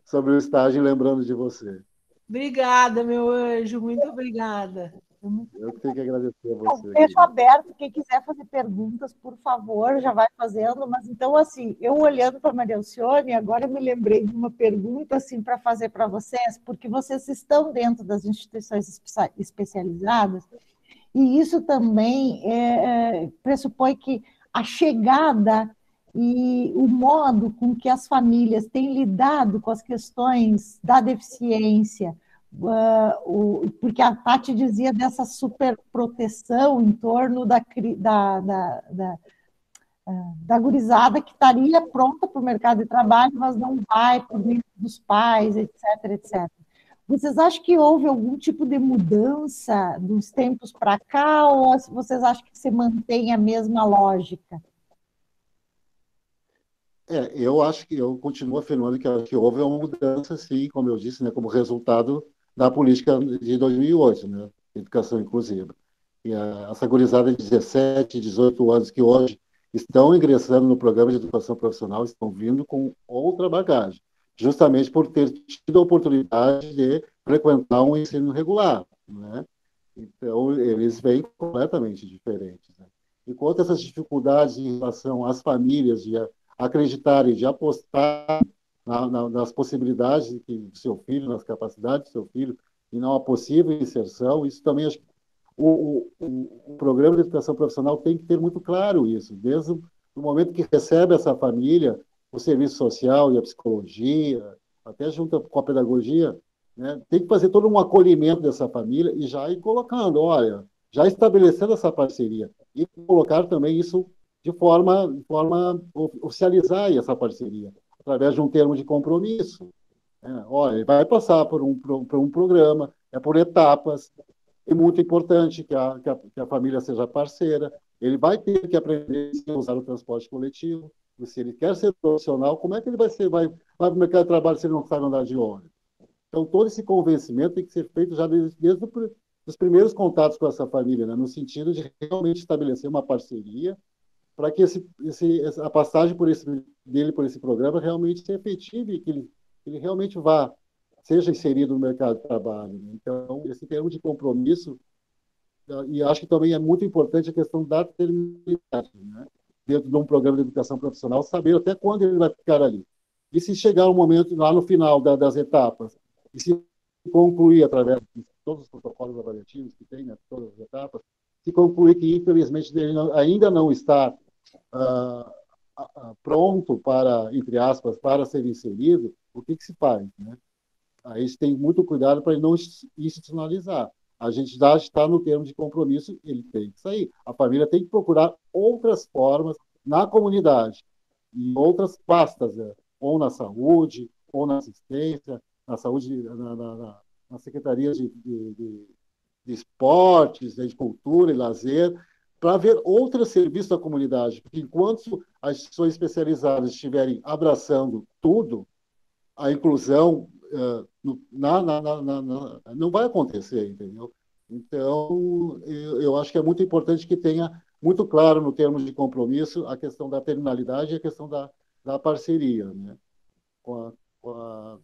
sobre o estágio, lembrando de você. Obrigada, meu anjo. Muito obrigada. Eu que tenho que agradecer a você. Deixo aberto, quem quiser fazer perguntas, por favor, já vai fazendo. Mas então, assim, eu olhando para a Maria Alcione, agora eu me lembrei de uma pergunta assim, para fazer para vocês, porque vocês estão dentro das instituições especializadas, e isso também pressupõe que a chegada e o modo com que as famílias têm lidado com as questões da deficiência, porque a Tati dizia dessa superproteção em torno da gurizada que estaria pronta para o mercado de trabalho, mas não vai por meio dos pais, etc, etc. Vocês acham que houve algum tipo de mudança dos tempos para cá, ou vocês acham que se mantém a mesma lógica? Eu acho que eu continuo afirmando que houve uma mudança, sim, como eu disse, né, como resultado da política de 2008, né, educação inclusiva. E essa gurizada de 17, 18 anos que hoje estão ingressando no programa de educação profissional estão vindo com outra bagagem, justamente por ter tido a oportunidade de frequentar um ensino regular, né? Então, eles vêm completamente diferentes, né? Enquanto essas dificuldades em relação às famílias de acreditarem, de apostar nas possibilidades do seu filho, nas capacidades do seu filho, e não a possível inserção, isso também acho que o programa de educação profissional tem que ter muito claro isso, desde o momento que recebe essa família, o serviço social e a psicologia, até junto com a pedagogia, né, tem que fazer todo um acolhimento dessa família e já ir colocando, olha, já estabelecendo essa parceria e colocar também isso de forma oficializar essa parceria, através de um termo de compromisso. Olha, ele vai passar por um programa, por etapas, é muito importante que a família seja parceira, ele vai ter que aprender a usar o transporte coletivo, e se ele quer ser profissional, como é que ele vai para o mercado de trabalho se ele não sabe andar de ônibus? Então, todo esse convencimento tem que ser feito já desde os primeiros contatos com essa família, né? No sentido de realmente estabelecer uma parceria para que a passagem dele por esse programa realmente seja efetiva e que ele realmente seja inserido no mercado de trabalho, né? Então, esse termo de compromisso, e acho que também é muito importante a questão da terminalidade, né? Dentro de um programa de educação profissional, saber até quando ele vai ficar ali. E se chegar um momento lá no final das etapas, e se concluir através de todos os protocolos avaliativos que tem, né, todas as etapas, se concluir que, infelizmente, ele ainda não está pronto para, entre aspas, para ser inserido, o que se faz, né? Aí a gente tem muito cuidado para ele não institucionalizar. A gente já está no termo de compromisso, ele tem que sair. A família tem que procurar outras formas na comunidade, em outras pastas, né? Ou na saúde, ou na assistência, na saúde, na Secretaria de Esportes, de Cultura e Lazer, para ver outros serviços da comunidade. Porque enquanto as instituições especializadas estiverem abraçando tudo, a inclusão não vai acontecer, entendeu? Então, eu acho que é muito importante que tenha muito claro no termo de compromisso a questão da terminalidade e a questão da parceria, né?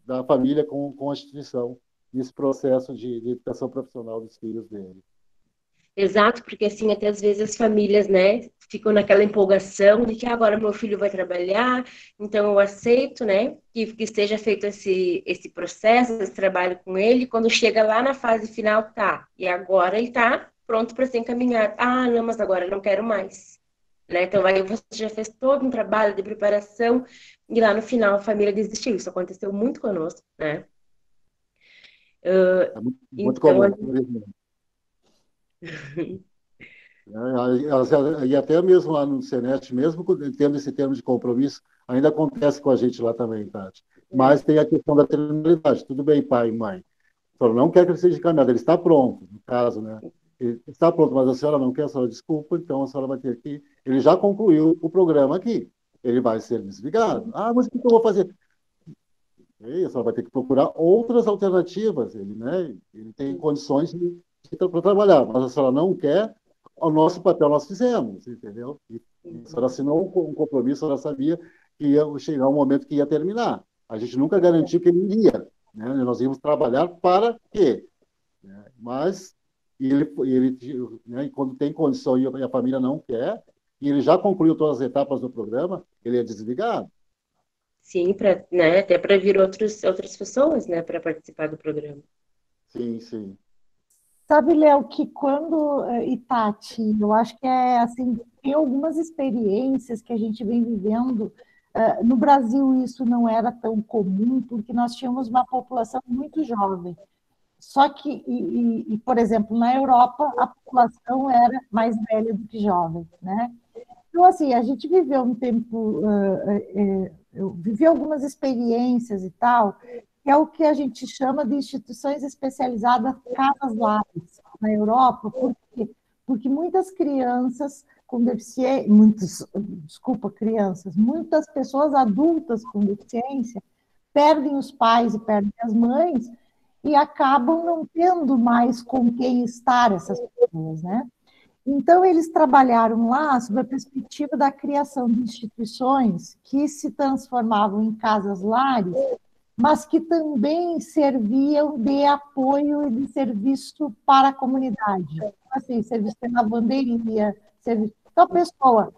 Da família com a instituição nesse processo de educação profissional dos filhos dele. Exato, porque assim, até às vezes as famílias, né, ficam naquela empolgação de que agora meu filho vai trabalhar, então eu aceito, né, que seja feito esse processo, esse trabalho com ele, quando chega lá na fase final, tá, e agora ele tá pronto para ser encaminhado. Ah, não, mas agora eu não quero mais, né, então aí você já fez todo um trabalho de preparação, e lá no final a família desistiu, isso aconteceu muito conosco, né. É muito Então, comum, infelizmente. E até mesmo lá no Senet, mesmo tendo esse termo de compromisso, ainda acontece com a gente lá também, Tati. Mas tem a questão da terminalidade. Tudo bem, pai e mãe. A senhora não quer que ele seja encaminhado, ele está pronto, no caso, né? Ele está pronto, mas a senhora não quer, a senhora desculpa, então a senhora vai ter que... Ele já concluiu o programa aqui, ele vai ser desligado. Ah, mas o que eu vou fazer? E a senhora vai ter que procurar outras alternativas, ele tem condições para trabalhar, mas a senhora não quer, o nosso papel nós fizemos, entendeu? E a senhora assinou um compromisso, a senhora sabia que ia chegar um momento que ia terminar. A gente nunca garantiu que ele iria, né? Nós íamos trabalhar para quê? Mas né, quando tem condição e a família não quer, e ele já concluiu todas as etapas do programa, ele é desligado. sim, né, até para vir outras pessoas, né, para participar do programa. Sim, sim. Sabe, Léo, que quando, Itati, eu acho que é assim, tem algumas experiências que a gente vem vivendo. No Brasil isso não era tão comum, porque nós tínhamos uma população muito jovem. Só que, por exemplo, na Europa, a população era mais velha do que jovem, né? Então, assim, a gente viveu um tempo, eu vivi algumas experiências e tal, que é o que a gente chama de instituições especializadas casas-lares na Europa, porque muitas crianças com deficiência, muitas pessoas adultas com deficiência perdem os pais e perdem as mães e acabam não tendo mais com quem estar essas pessoas, né? Então, eles trabalharam lá sob a perspectiva da criação de instituições que se transformavam em casas-lares, mas que também serviam de apoio e de serviço para a comunidade. Assim, serviço de lavanderia, serviço... Então, a pessoa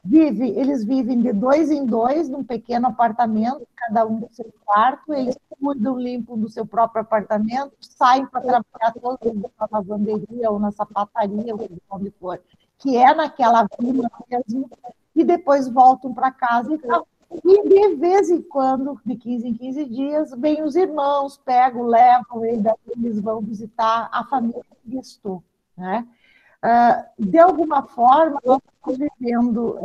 eles vivem de 2 em 2 num pequeno apartamento, cada um do seu quarto, eles cuidam, limpam do seu próprio apartamento, saem para trabalhar todos os dias na lavanderia ou na sapataria, ou onde for, que é naquela vila mesmo, e depois voltam para casa e tal. E de vez em quando, de 15 em 15 dias, vêm os irmãos, pegam, levam, e daí eles vão visitar a família que estou, né? De alguma forma, eu estou vivendo...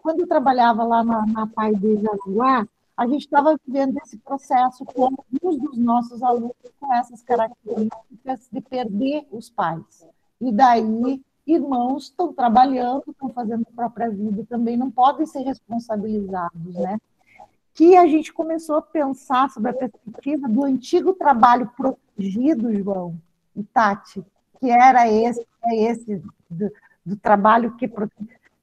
quando eu trabalhava lá na Pai de Jaguar, a gente estava vivendo esse processo com alguns dos nossos alunos com essas características de perder os pais. E daí, irmãos estão trabalhando, estão fazendo a própria vida, também não podem ser responsabilizados, né? Que a gente começou a pensar sobre a perspectiva do antigo trabalho protegido, João e Tati, que era esse do trabalho que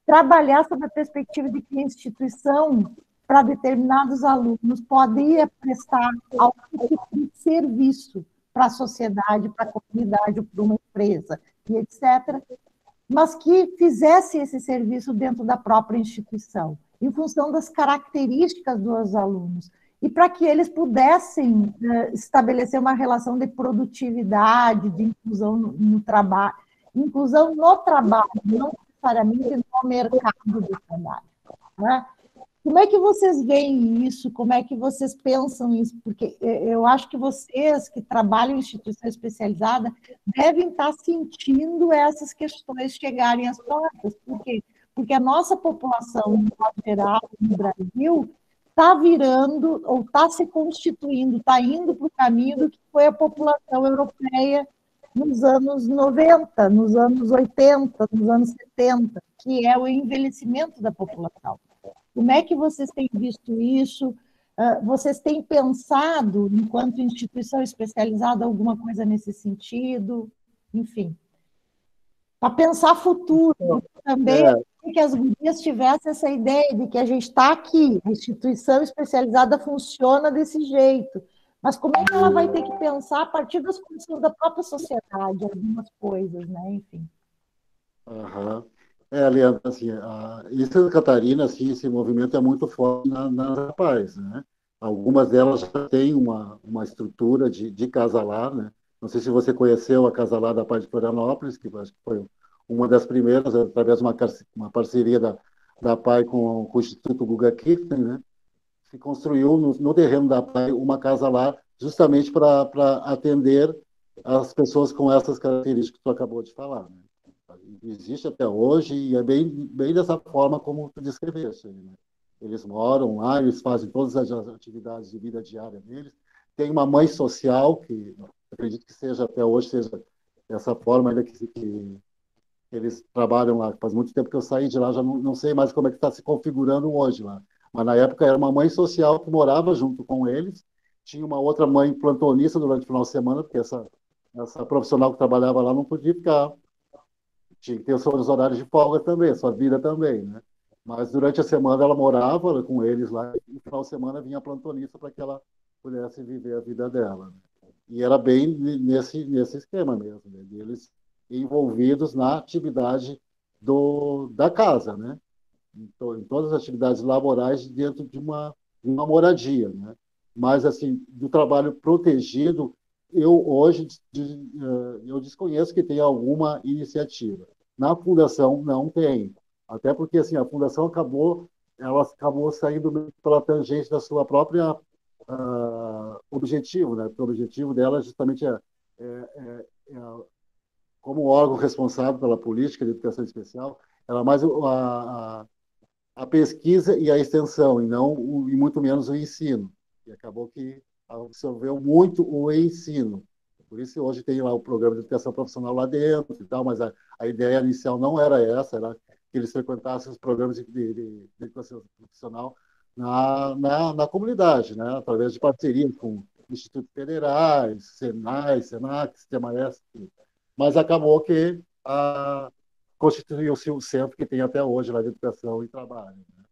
trabalhar sob a perspectiva de que a instituição, para determinados alunos, poderia prestar algum tipo de serviço para a sociedade, para a comunidade, para uma empresa, e etc., mas que fizesse esse serviço dentro da própria instituição, em função das características dos alunos, e para que eles pudessem estabelecer uma relação de produtividade, de inclusão no trabalho, não necessariamente no mercado do trabalho, né? Como é que vocês veem isso? Como é que vocês pensam isso? Porque eu acho que vocês que trabalham em instituição especializada devem estar sentindo essas questões chegarem às portas. Por quê? Porque a nossa população, em geral, no Brasil, está virando, ou está se constituindo, está indo para o caminho do que foi a população europeia nos anos 90, nos anos 80, nos anos 70, que é o envelhecimento da população. Como é que vocês têm visto isso? Vocês têm pensado, enquanto instituição especializada, alguma coisa nesse sentido? Enfim, para pensar futuro, também que as gurias tivessem essa ideia de que a gente está aqui, a instituição especializada funciona desse jeito, Mas como é que ela vai ter que pensar a partir das condições da própria sociedade, algumas coisas, né? Enfim. Aham. Leandro, assim, em Santa Catarina, assim, esse movimento é muito forte nas rapazes, né? Algumas delas já têm uma estrutura de casalar, né? Não sei se você conheceu a Casalar da Paz de Florianópolis, que acho que foi uma das primeiras, através de uma parceria da PAI com o Instituto Guga Kiften, né? Se construiu no terreno da PAI uma casa lá justamente para atender as pessoas com essas características que tu acabou de falar, né? Existe até hoje e é bem dessa forma como tu descreveste, né? Eles moram lá, eles fazem todas as atividades de vida diária deles. Tem uma mãe social, que acredito que seja até hoje, seja dessa forma ainda que eles trabalham lá. Faz muito tempo que eu saí de lá, já não sei mais como é que está se configurando hoje lá. Mas na época era uma mãe social que morava junto com eles. Tinha uma outra mãe plantonista durante o final de semana, porque essa profissional que trabalhava lá não podia ficar. Tinha que ter os seus horários de folga também, sua vida também, né? Mas durante a semana ela morava com eles lá e no final de semana vinha a plantonista para que ela pudesse viver a vida dela, né? E era bem nesse esquema mesmo, né? Eles envolvidos na atividade da casa, né? Em todas as atividades laborais dentro de uma moradia, né? Mas, assim, do trabalho protegido, eu hoje eu desconheço que tenha alguma iniciativa. Na fundação não tem, até porque assim a fundação ela acabou saindo pela tangente da sua própria objetivo, né? Porque o objetivo dela justamente como órgão responsável pela política de educação especial, ela mais a pesquisa e a extensão, e muito menos o ensino. E acabou que absorveu muito o ensino. Por isso, hoje tem lá o programa de educação profissional lá dentro e tal, mas a ideia inicial não era essa, era que eles frequentassem os programas de educação profissional na comunidade, né? Através de parcerias com institutos federais, Senai, Senac, Sistema S. Mas acabou que constituiu-se o centro que tem até hoje lá de educação e trabalho, né?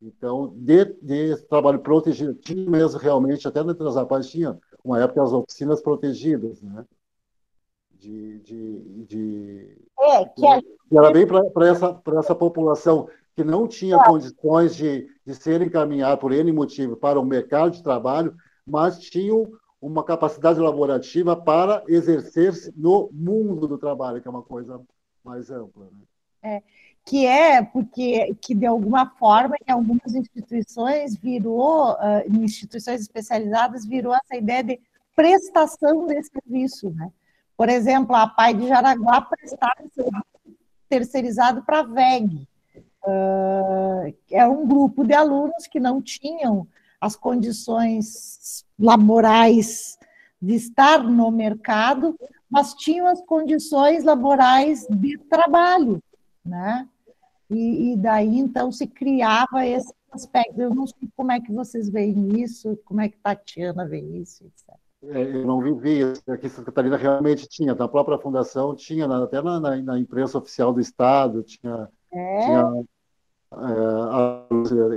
Então, de trabalho protegido, tinha mesmo realmente, até na Transapaz tinha uma época as oficinas protegidas, né? Que era bem para essa população que não tinha condições de ser encaminhada por N motivo para o mercado de trabalho, mas tinham uma capacidade laborativa para exercer-se no mundo do trabalho, que é uma coisa mais ampla, né? Que de alguma forma, em algumas instituições, em instituições especializadas, virou essa ideia de prestação de serviço, né? Por exemplo, a PAI de Jaraguá prestava serviço terceirizado para a VEG. É um grupo de alunos que não tinham as condições laborais de estar no mercado, mas tinham as condições laborais de trabalho, né? E daí, então, se criava esse aspecto. Eu não sei como é que vocês veem isso, como é que Tatiana vê isso, etc. Eu não vivi isso. Aqui em Santa Catarina realmente tinha, na própria fundação tinha, até na imprensa oficial do Estado, tinha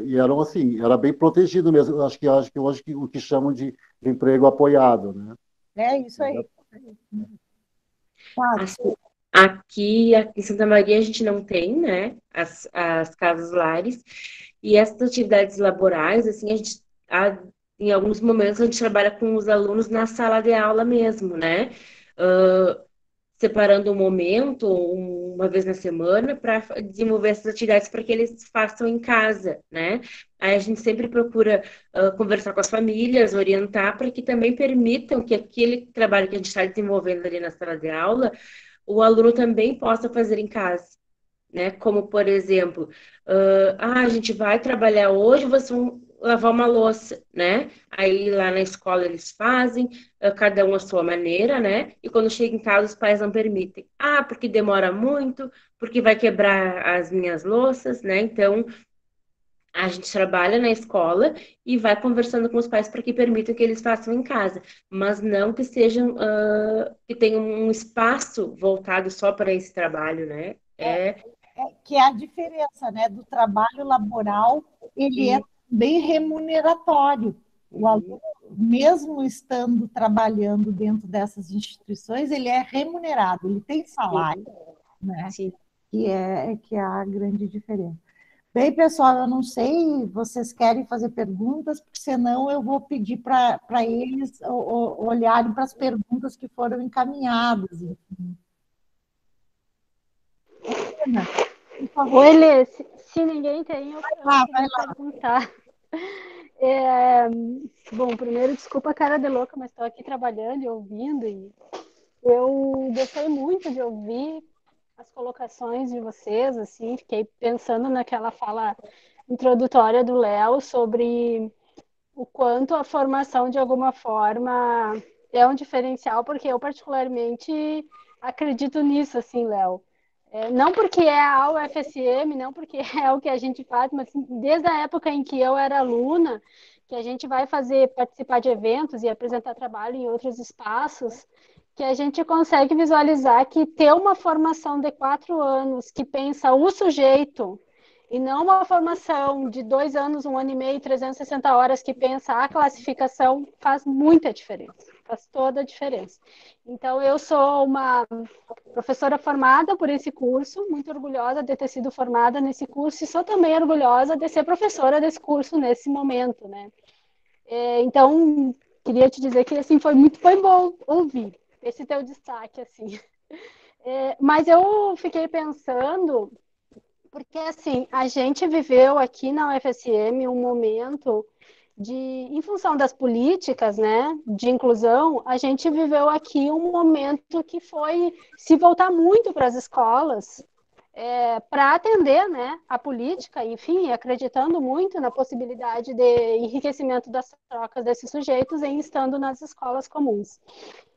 e eram assim, era bem protegido mesmo. Acho que hoje o que chamam de emprego apoiado, né? É isso aí. Claro. Aqui em Santa Maria a gente não tem, né, as casas lares, e essas atividades laborais, assim, em alguns momentos a gente trabalha com os alunos na sala de aula mesmo, né, separando um momento, uma vez na semana, para desenvolver essas atividades para que eles façam em casa, né? Aí a gente sempre procura conversar com as famílias, orientar, para que também permitam que aquele trabalho que a gente está desenvolvendo ali na sala de aula, o aluno também possa fazer em casa, né? Como, por exemplo, a gente vai trabalhar hoje, vocês vão lavar uma louça, né? Aí lá na escola eles fazem, cada um à sua maneira, né? E quando chega em casa os pais não permitem. Porque demora muito, porque vai quebrar as minhas louças, né? Então, a gente trabalha na escola e vai conversando com os pais para que permitam que eles façam em casa, mas não que sejam, que tenham um espaço voltado só para esse trabalho, né? Que é a diferença, né, do trabalho laboral, ele é bem remuneratório, O aluno, mesmo estando trabalhando dentro dessas instituições, ele é remunerado, ele tem salário, né? Sim. Que é a grande diferença. Bem, pessoal, eu não sei, vocês querem fazer perguntas, porque senão eu vou pedir para eles olharem para as perguntas que foram encaminhadas. Ana, por favor. Oi, Lê, se ninguém tem, eu Vai queria lá. perguntar. Bom, primeiro, desculpa a cara de louca, mas estou aqui trabalhando e ouvindo, e eu gostei muito de ouvir as colocações de vocês, assim, fiquei pensando naquela fala introdutória do Léo sobre o quanto a formação, de alguma forma, é um diferencial, porque eu particularmente acredito nisso, assim, Léo. Não porque é a UFSM, não porque é o que a gente faz, mas assim, desde a época em que eu era aluna, que a gente vai participar de eventos e apresentar trabalho em outros espaços, que a gente consegue visualizar que ter uma formação de 4 anos que pensa o sujeito e não uma formação de 2 anos, 1 ano e meio, 360 horas que pensa a classificação, faz muita diferença, faz toda a diferença. Então, eu sou uma professora formada por esse curso, muito orgulhosa de ter sido formada nesse curso e sou também orgulhosa de ser professora desse curso nesse momento, né? Então, queria te dizer que assim, foi bom ouvir esse teu destaque, assim. Mas eu fiquei pensando, porque assim, a gente viveu aqui na UFSM um momento em função das políticas, né, de inclusão, a gente viveu aqui um momento que foi se voltar muito para as escolas, para atender, né, a política, enfim, acreditando muito na possibilidade de enriquecimento das trocas desses sujeitos em estando nas escolas comuns.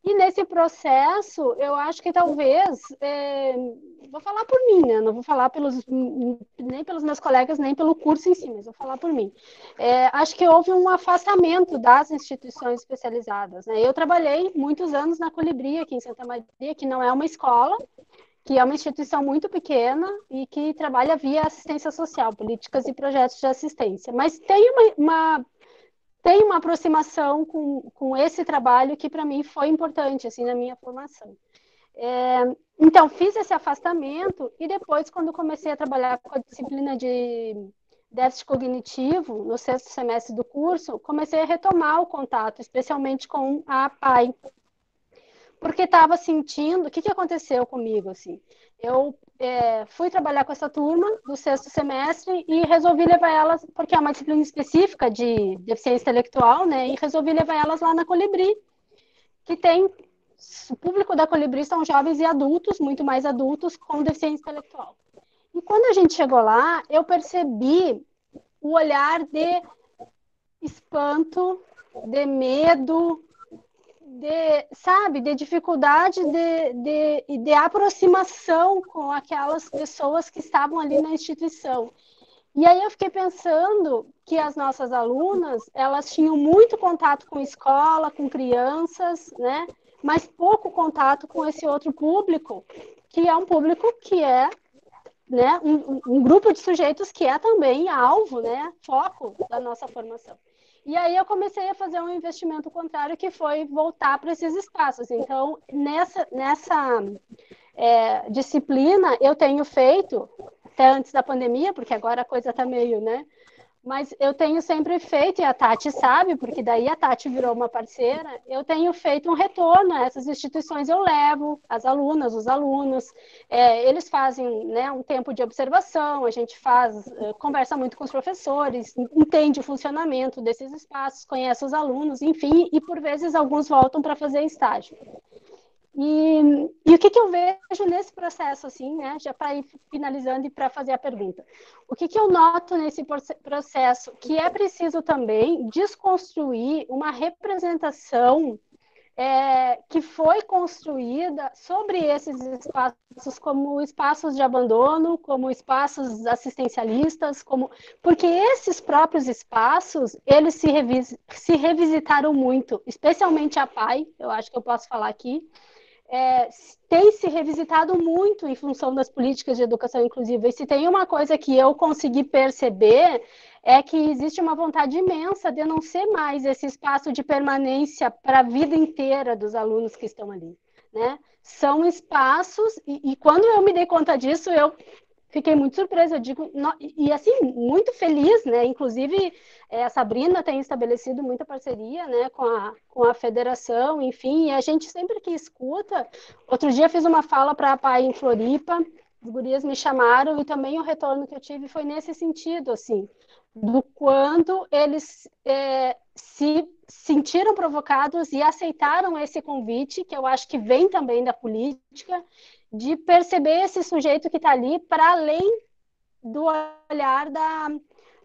E nesse processo, eu acho que talvez, vou falar por mim, né? Não vou falar nem pelos meus colegas, nem pelo curso em si, mas vou falar por mim. Acho que houve um afastamento das instituições especializadas, né? Eu trabalhei muitos anos na Colibri, aqui em Santa Maria, que não é uma escola, que é uma instituição muito pequena e que trabalha via assistência social, políticas e projetos de assistência. Mas tem uma aproximação com esse trabalho que para mim foi importante assim na minha formação. Então fiz esse afastamento e depois, quando comecei a trabalhar com a disciplina de déficit cognitivo no 6º semestre do curso, comecei a retomar o contato, especialmente com a PAI, porque estava sentindo, o que aconteceu comigo, assim, eu fui trabalhar com essa turma do 6º semestre e resolvi levar elas, porque é uma disciplina específica de deficiência intelectual, né, e resolvi levar elas lá na Colibri, que tem, o público da Colibri são jovens e adultos, muito mais adultos, com deficiência intelectual. E quando a gente chegou lá, eu percebi o olhar de espanto, de medo, de dificuldade de aproximação com aquelas pessoas que estavam ali na instituição. E aí eu fiquei pensando que as nossas alunas, elas tinham muito contato com escola, com crianças, né? Mas pouco contato com esse outro público, que é um público que é, né, um grupo de sujeitos que é também alvo, né, foco da nossa formação. E aí eu comecei a fazer um investimento contrário, que foi voltar para esses espaços. Então, nessa disciplina, eu tenho feito, até antes da pandemia, porque agora a coisa está meio, né? Mas eu tenho sempre feito, e a Tati sabe, porque daí a Tati virou uma parceira, eu tenho feito um retorno a essas instituições, eu levo as alunas, os alunos, eles fazem, né, um tempo de observação, a gente conversa muito com os professores, entende o funcionamento desses espaços, conhece os alunos, enfim, e por vezes alguns voltam para fazer estágio. E o que eu vejo nesse processo, assim, né, já para ir finalizando e para fazer a pergunta, o que eu noto nesse processo? Que é preciso também desconstruir uma representação que foi construída sobre esses espaços como espaços de abandono, como espaços assistencialistas, porque esses próprios espaços, eles se revisitaram muito, especialmente a PAI, eu acho que eu posso falar aqui, tem se revisitado muito em função das políticas de educação inclusiva. E se tem uma coisa que eu consegui perceber, é que existe uma vontade imensa de não ser mais esse espaço de permanência para a vida inteira dos alunos que estão ali, né? São espaços, e quando eu me dei conta disso, eu fiquei muito surpresa, eu digo, e assim, muito feliz, né? Inclusive, a Sabrina tem estabelecido muita parceria, né, com a federação, enfim, e a gente sempre que escuta. Outro dia fiz uma fala para a PAI em Floripa, os gurias me chamaram, e também o retorno que eu tive foi nesse sentido, assim, do quanto eles se sentiram provocados e aceitaram esse convite, que eu acho que vem também da política, de perceber esse sujeito que está ali para além do olhar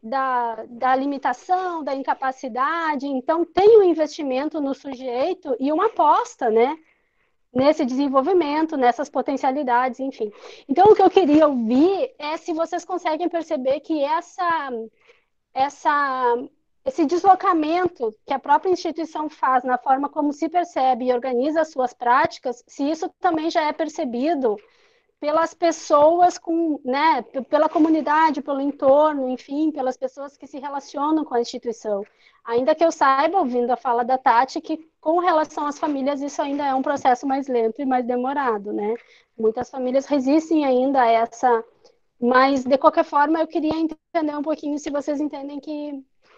da limitação, da incapacidade. Então, tem um investimento no sujeito e uma aposta, né, nesse desenvolvimento, nessas potencialidades, enfim. Então, o que eu queria ouvir é se vocês conseguem perceber que esse deslocamento que a própria instituição faz na forma como se percebe e organiza as suas práticas, se isso também já é percebido pelas pessoas, né, pela comunidade, pelo entorno, enfim, pelas pessoas que se relacionam com a instituição. Ainda que eu saiba, ouvindo a fala da Tati, que com relação às famílias isso ainda é um processo mais lento e mais demorado, né? Muitas famílias resistem ainda a essa... Mas, de qualquer forma, eu queria entender um pouquinho se vocês entendem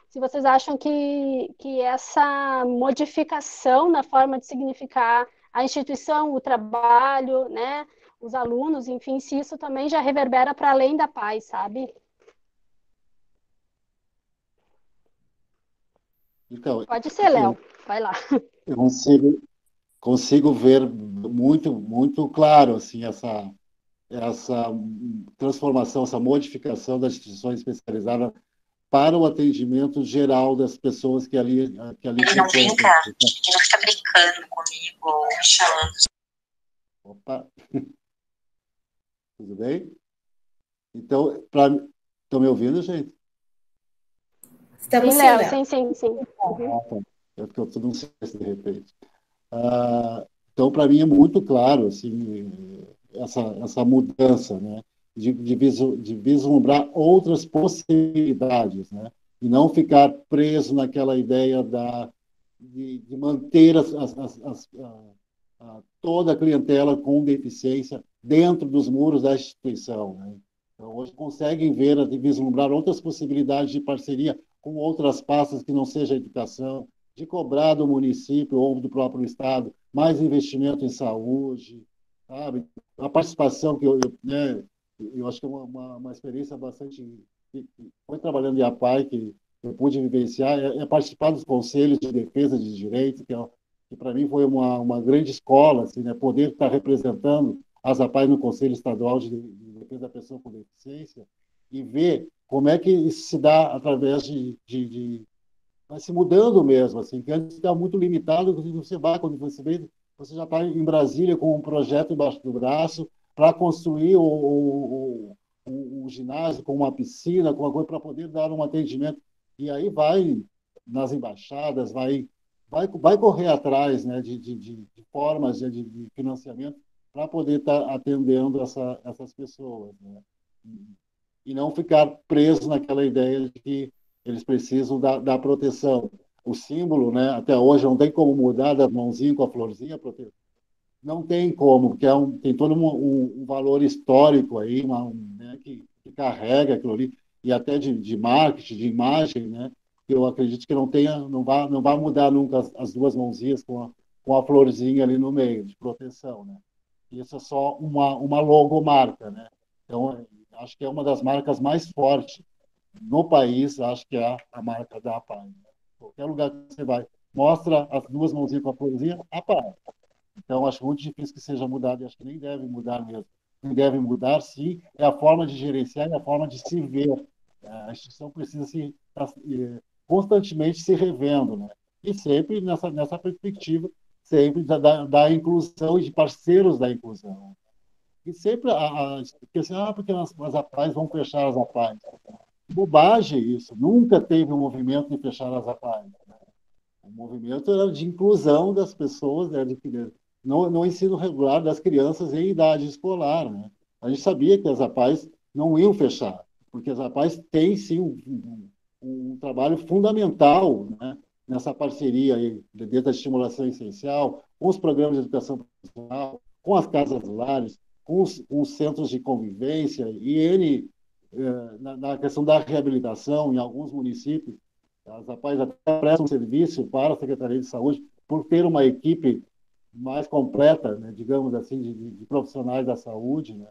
se vocês acham que essa modificação na forma de significar a instituição, o trabalho, né, os alunos, enfim, se isso também já reverbera para além da paz, sabe? Então, Pode ser, Léo, vai lá. eu consigo ver muito claro assim, essa transformação, essa modificação das instituições especializadas para o atendimento geral das pessoas que ali Ele não brinca, ele não fica brincando comigo ou me chamando. Opa, tudo bem? Então, estão me ouvindo, gente? Estamos Sim, sim, Léo, Léo. sim. Ah, tá. É porque eu não sei se de repente. Então, para mim é muito claro assim, essa mudança, né? De vislumbrar outras possibilidades, né? E não ficar preso naquela ideia de manter toda a clientela com deficiência dentro dos muros da instituição, né? Então, hoje conseguem ver, vislumbrar outras possibilidades de parceria com outras pastas que não seja educação, de cobrar do município ou do próprio Estado mais investimento em saúde, sabe? A participação que eu acho que é uma experiência bastante... Foi trabalhando em APAI, que eu pude vivenciar, participar dos conselhos de defesa de direitos, que para mim foi uma grande escola, assim, né? Poder estar representando as APAI no Conselho Estadual de Defesa da Pessoa com Deficiência e ver como é que isso se dá através vai se mudando mesmo, assim, que antes estava muito limitado, quando você vê, você já está em Brasília com um projeto embaixo do braço para construir o ginásio com uma piscina, com uma coisa para poder dar um atendimento. E aí vai nas embaixadas, vai correr atrás, né, de formas de financiamento para poder estar atendendo essas pessoas, né? E não ficar preso naquela ideia de que eles precisam da proteção. O símbolo, né, até hoje não tem como mudar das mãozinhas com a florzinha, não tem como, porque tem todo um valor histórico aí, né, que carrega aquilo ali, e até de marketing, de imagem, né, que eu acredito que não vai mudar nunca as duas mãozinhas com a florzinha ali no meio, de proteção, né. Isso é só uma logomarca, né. Então, acho que é uma das marcas mais fortes no país, acho que é a marca da APAI. Qualquer lugar que você vai, mostra as duas mãozinhas com a florzinha, APAI. Então, acho muito difícil que seja mudado, e acho que nem deve mudar mesmo. O que deve mudar, sim, é a forma de gerenciar e a forma de se ver. A instituição precisa constantemente se revendo, né? E sempre nessa perspectiva, sempre da inclusão e de parceiros da inclusão. E sempre porque assim, porque as APAIs vão fechar as APAIs. Bobagem isso. Nunca teve um movimento de fechar as APAIs. Né? O movimento era de inclusão das pessoas, né? no ensino regular das crianças em idade escolar, né? A gente sabia que as APAES não iam fechar, porque as APAES têm, sim, um trabalho fundamental, né, nessa parceria aí, desde a estimulação essencial, com os programas de educação profissional, com as casas-lares, com os centros de convivência, e na questão da reabilitação, em alguns municípios, as APAES até prestam serviço para a Secretaria de Saúde por ter uma equipe mais completa, né, digamos assim, de profissionais da saúde, né?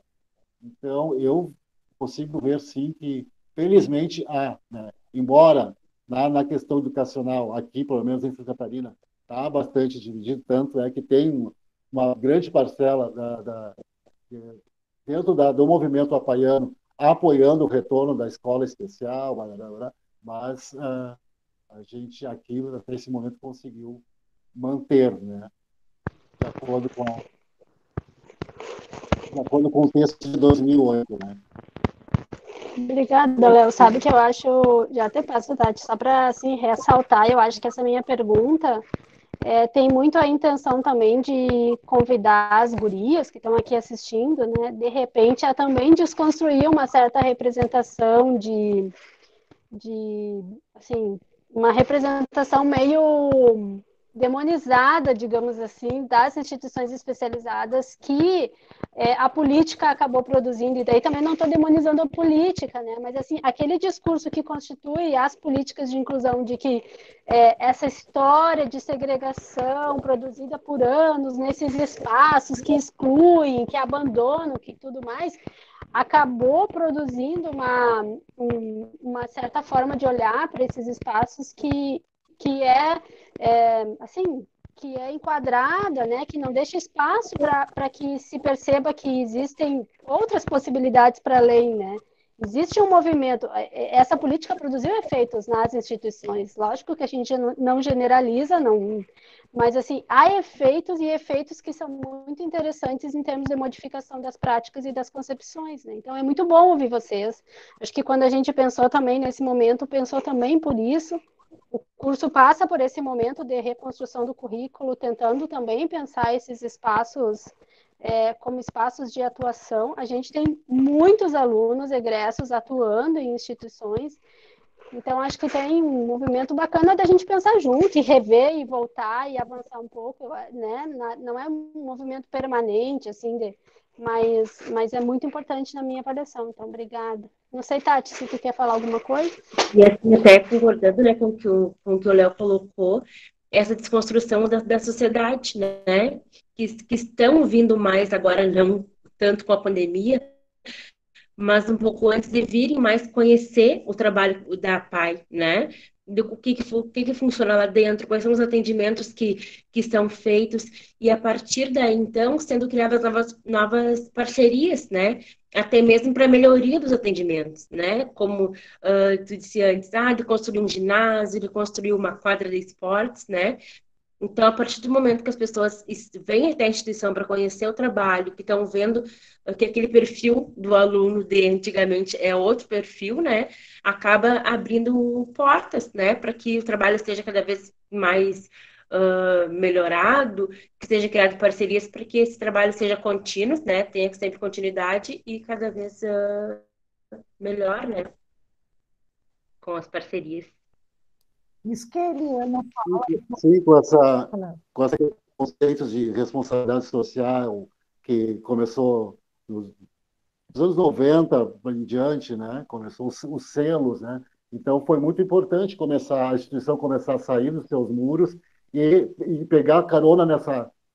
Então, eu consigo ver, sim, que, felizmente, né, embora na questão educacional, aqui, pelo menos em Santa Catarina, está bastante dividido, tanto é que tem uma grande parcela dentro do movimento apaiano apoiando o retorno da escola especial, mas a gente aqui, até esse momento, conseguiu manter, né, de acordo com o texto de 2008, né? Obrigada, Léo. Sabe que eu acho, já até passo, Tati, só para assim, ressaltar, eu acho que essa minha pergunta tem muito a intenção também de convidar as gurias que estão aqui assistindo, né, de repente, a também desconstruir uma certa representação assim, uma representação meio demonizada, digamos assim, das instituições especializadas que a política acabou produzindo, e daí também não estou demonizando a política, né? Mas assim, aquele discurso que constitui as políticas de inclusão, de que essa história de segregação produzida por anos nesses espaços que excluem, que abandonam, que tudo mais, acabou produzindo uma certa forma de olhar para esses espaços que assim, que é enquadrada, né, que não deixa espaço para que se perceba que existem outras possibilidades para além, né? Existe um movimento, essa política produziu efeitos nas instituições, lógico que a gente não generaliza, não, mas assim, há efeitos e efeitos que são muito interessantes em termos de modificação das práticas e das concepções, né? Então é muito bom ouvir vocês. Acho que quando a gente pensou também nesse momento, pensou também por isso. O curso passa por esse momento de reconstrução do currículo, tentando também pensar esses espaços como espaços de atuação. A gente tem muitos alunos egressos atuando em instituições, então acho que tem um movimento bacana da gente pensar junto e rever e voltar e avançar um pouco, né? Não é um movimento permanente, assim, mas é muito importante na minha avaliação, então obrigada. Não sei, Tati, se tu quer falar alguma coisa? E assim, até concordando, né, com o que o Léo colocou, essa desconstrução da sociedade, né, que estão vindo mais agora, não tanto com a pandemia, mas um pouco antes de virem mais conhecer o trabalho da PAI, né? Do que funciona lá dentro, quais são os atendimentos que são feitos, e a partir daí, então, sendo criadas novas parcerias, né? Até mesmo para a melhoria dos atendimentos, né? Como tu disse antes, de construir um ginásio, de construir uma quadra de esportes, né? Então, a partir do momento que as pessoas vêm até a instituição para conhecer o trabalho, que estão vendo que aquele perfil do aluno de antigamente é outro perfil, né? Acaba abrindo portas, né? Para que o trabalho esteja cada vez mais melhorado, que seja criado parcerias para que esse trabalho seja contínuo, né? Tenha sempre continuidade e cada vez melhor, né? Com as parcerias. Isso que ele não fala. Sim, com esse conceito de responsabilidade social que começou nos anos 90 em diante, né? Começou os selos, né? Então foi muito importante a instituição começar a sair dos seus muros e pegar carona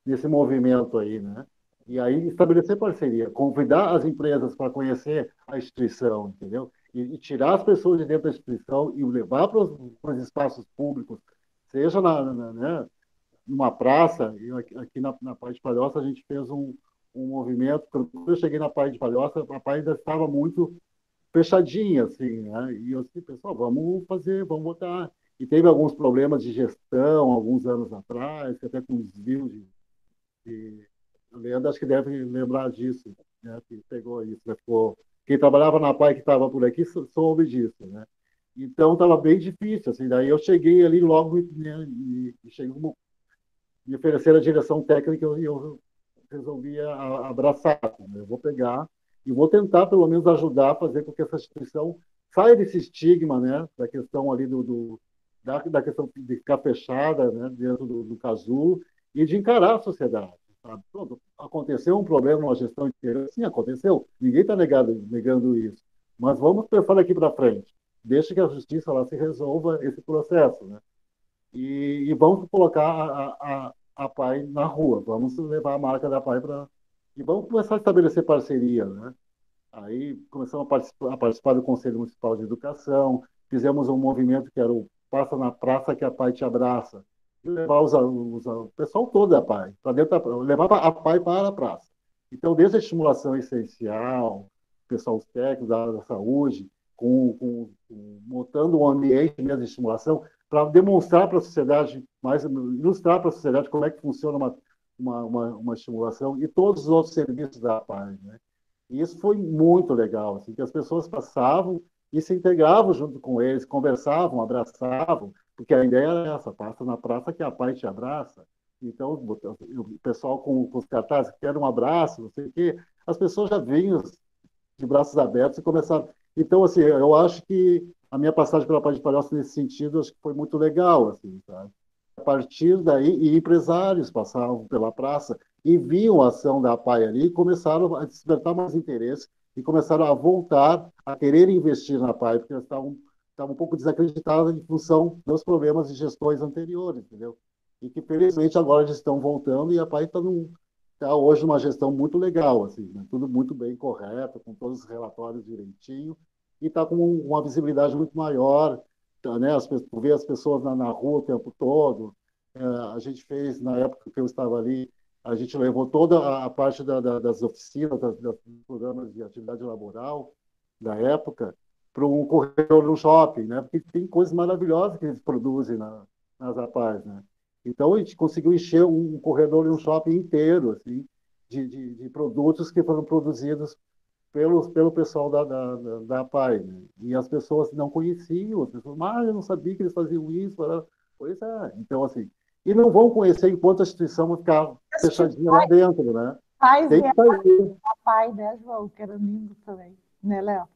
nesse movimento aí, né? E aí estabelecer parceria, convidar as empresas para conhecer a instituição, entendeu? E tirar as pessoas de dentro da instituição e levar para os espaços públicos, seja né, numa praça. Aqui na Praia de Palhoça a gente fez um movimento. Quando eu cheguei na Praia de Palhoça, a praia ainda estava muito fechadinha, assim, né? E eu disse, pessoal, vamos botar. E teve alguns problemas de gestão alguns anos atrás, até com desvio de a Leandro acho que deve lembrar disso, né? Que pegou isso, né? Quem trabalhava na PAI que estava por aqui soube disso, né? Então estava bem difícil, assim. Daí eu cheguei ali logo, né, e cheguei me ofereceram a direção técnica e eu resolvi abraçar. Né? Eu vou pegar e vou tentar, pelo menos, ajudar a fazer com que essa instituição saia desse estigma, né, da questão ali da questão de ficar fechada, né, dentro do casulo e de encarar a sociedade. Sabe? Pronto, aconteceu um problema numa gestão inteira, sim, aconteceu, ninguém está negando isso, mas vamos pensar daqui para frente, deixa que a justiça lá se resolva esse processo, né? E vamos colocar a PAI na rua, vamos levar a marca da PAI para... E vamos começar a estabelecer parceria, né? Aí começamos a participar do Conselho Municipal de Educação, fizemos um movimento que era o Passa na Praça que a PAI te abraça, e levar o pessoal todo da PAI, para dentro levar a PAI para a praça. Então, desde a estimulação essencial, pessoal os técnicos da saúde, montando um ambiente mesmo de estimulação, para demonstrar para a sociedade, ilustrar para a sociedade como é que funciona uma estimulação e todos os outros serviços da PAI, né? E isso foi muito legal, assim, que as pessoas passavam e se integravam junto com eles, conversavam, abraçavam, porque a ideia era essa, passa na praça que a PAI te abraça. Então, o pessoal com os cartazes, quer um abraço, não sei o quê, as pessoas já vinham de braços abertos e começaram. Então, assim, eu acho que a minha passagem pela PAI de Palhoça, nesse sentido, acho que foi muito legal, assim, sabe? A partir daí, e empresários passavam pela praça e viam a ação da PAI ali e começaram a despertar mais interesse e começaram a voltar a querer investir na PAI, porque eles estavam um pouco desacreditados em função dos problemas de gestões anteriores, entendeu? E que, felizmente, agora eles estão voltando e a PAI está hoje numa gestão muito legal, assim, né? Tudo muito bem correto, com todos os relatórios direitinho, e está com uma visibilidade muito maior, né? Ver as pessoas na rua o tempo todo. A gente fez, na época que eu estava ali, a gente levou toda a parte das oficinas, dos programas de atividade laboral da época, para um corredor no shopping, né? Porque tem coisas maravilhosas que eles produzem nas APAES, né? Então, a gente conseguiu encher um corredor e um shopping inteiro, assim, de produtos que foram produzidos pelo pessoal da APAE, né? E as pessoas não conheciam, as pessoas, eu não sabia que eles faziam isso. Pois é. Então, assim, e não vão conhecer enquanto a instituição vai ficar fechadinha lá dentro, né? Tem que fazer. A PAI, né, João? Que era lindo também, né, Léo?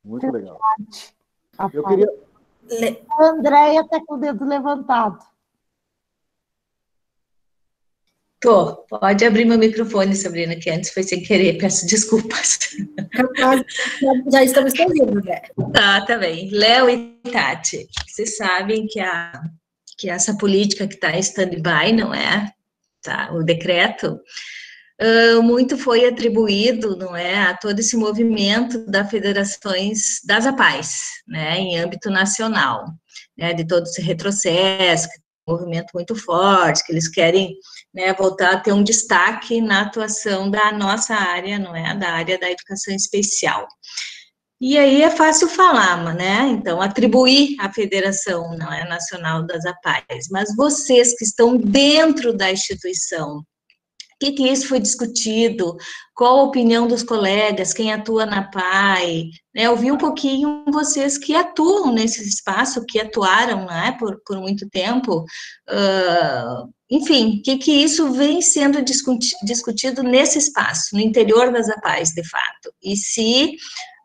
Muito legal. Eu queria... A Andréia está com o dedo levantado. Pode abrir meu microfone, Sabrina, que antes foi sem querer, peço desculpas. Já estamos te ouvindo, né? Tá bem. Léo e Tati, vocês sabem que essa política que está em stand-by, não é? Tá, o decreto, muito foi atribuído, não é, a todo esse movimento das federações das APAES, né, em âmbito nacional, né, de todo esse retrocesso, um movimento muito forte, que eles querem, né, voltar a ter um destaque na atuação da nossa área, não é, da área da educação especial. E aí é fácil falar, né, então, atribuir à Federação, não é, Nacional das APAES, mas vocês que estão dentro da instituição, o que isso foi discutido, qual a opinião dos colegas, quem atua na PAI, né, ouvir um pouquinho vocês que atuam nesse espaço, que atuaram, né, por muito tempo, enfim, o que isso vem sendo discutido nesse espaço, no interior das APAES, de fato, e se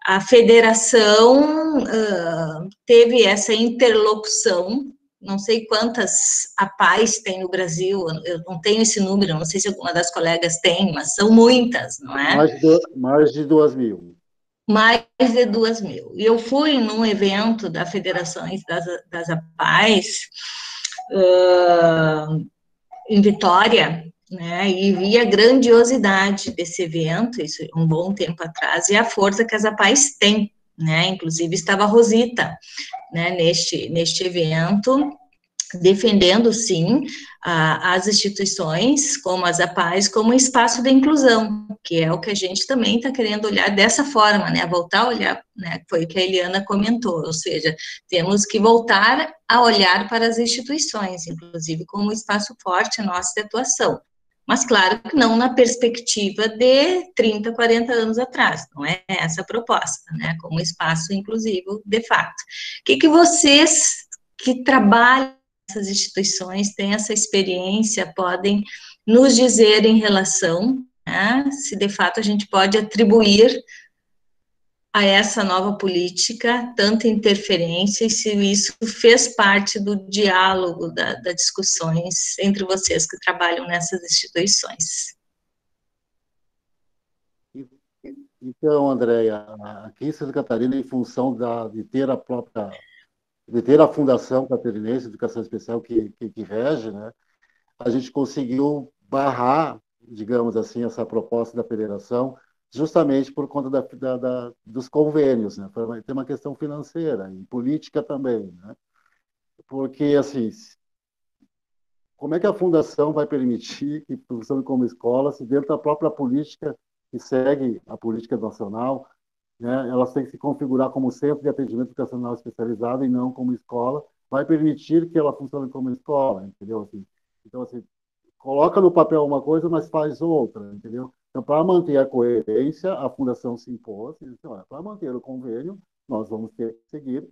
a federação teve essa interlocução. Não sei quantas APAES tem no Brasil, eu não tenho esse número, não sei se alguma das colegas tem, mas são muitas, não é? Mais de 2.000. Mais de 2.000. E eu fui num evento da Federações das APAES, em Vitória, né, e vi a grandiosidade desse evento, isso um bom tempo atrás, e a força que as APAES têm, né, inclusive estava a Rosita, né, neste evento, defendendo, sim, as instituições, como as APAES, como um espaço de inclusão, que é o que a gente também está querendo olhar dessa forma, né, voltar a olhar, né, foi o que a Eliana comentou, ou seja, temos que voltar a olhar para as instituições, inclusive como um espaço forte nosso de atuação. Mas, claro, que não na perspectiva de 30, 40 anos atrás, não é essa a proposta, né, como espaço inclusivo, de fato. O que vocês que trabalham nessas instituições, têm essa experiência, podem nos dizer em relação, né, se de fato a gente pode atribuir a essa nova política tanta interferência e se isso fez parte do diálogo, das discussões entre vocês que trabalham nessas instituições. Então, Andréia, aqui em Santa Catarina, em função de ter a Fundação Catarinense de Educação Especial que rege, né, a gente conseguiu barrar, digamos assim, essa proposta da federação, justamente por conta dos convênios, né? Tem uma questão financeira e política também, né? Porque, assim, como é que a fundação vai permitir que funcione como escola se dentro da própria política que segue a política nacional, né, elas têm que se configurar como centro de atendimento educacional especializado e não como escola, vai permitir que ela funcione como escola, entendeu? Assim, então, assim, coloca no papel uma coisa, mas faz outra, entendeu? Então, para manter a coerência, a Fundação se impôs, e disse, para manter o convênio, nós vamos ter que seguir,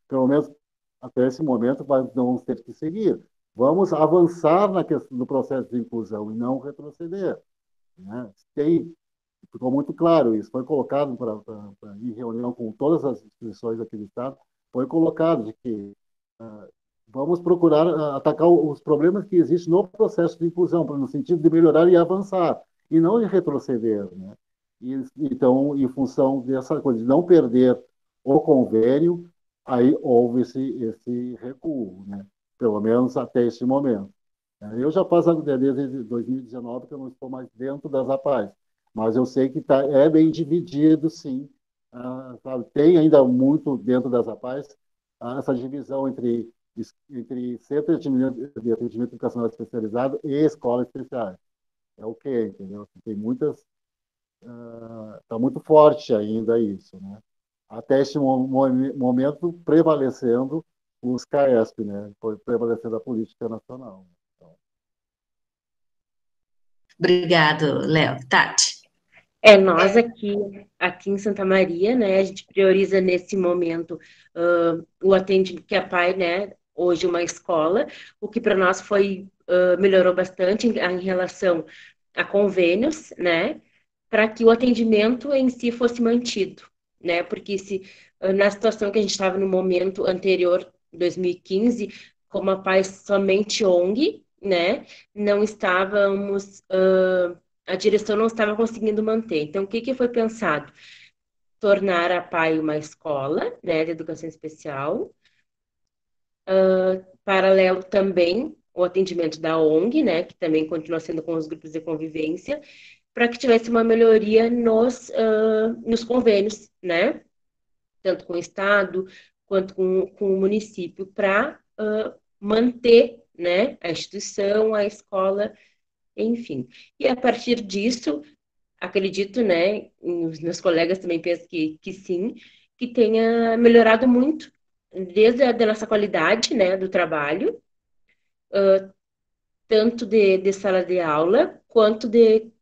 pelo menos até esse momento, vamos ter que seguir. Vamos avançar no processo de inclusão e não retroceder. Né? Ficou muito claro isso, foi colocado em reunião com todas as instituições aqui do Estado, foi colocado de que vamos procurar atacar os problemas que existem no processo de inclusão, no sentido de melhorar e avançar, e não de retroceder. Né? Então, em função dessa coisa, de não perder o convênio, aí houve esse recuo, né? Pelo menos até esse momento. Eu já faço desde 2019 que eu não estou mais dentro das APAES, mas eu sei que é bem dividido, sim. Tem ainda muito dentro das APAES essa divisão entre centro de atendimento educacional especializado e escolas especiais. É o quê, entendeu? Tem muitas... Está muito forte ainda isso, né? Até este momento prevalecendo os CAESP, né? Prevalecendo a política nacional. Obrigado, Léo. Tati? Nós aqui em Santa Maria, né, a gente prioriza nesse momento o atendimento, que a PAI, né, hoje uma escola, o que para nós melhorou bastante em relação a convênios, né, para que o atendimento em si fosse mantido, né, porque na situação que a gente estava no momento anterior, 2015, como a PAI somente ONG, né, não estávamos... a direção não estava conseguindo manter. Então, o que foi pensado? Tornar a PAI uma escola, né, de educação especial. Paralelo também o atendimento da ONG, né, que também continua sendo com os grupos de convivência, para que tivesse uma melhoria nos convênios, né, tanto com o Estado quanto com o município, para manter, né, a instituição, a escola, enfim. E a partir disso, acredito, né, os meus colegas também pensam que sim, que tenha melhorado muito, desde a nossa qualidade, né, do trabalho, tanto de sala de aula, quanto de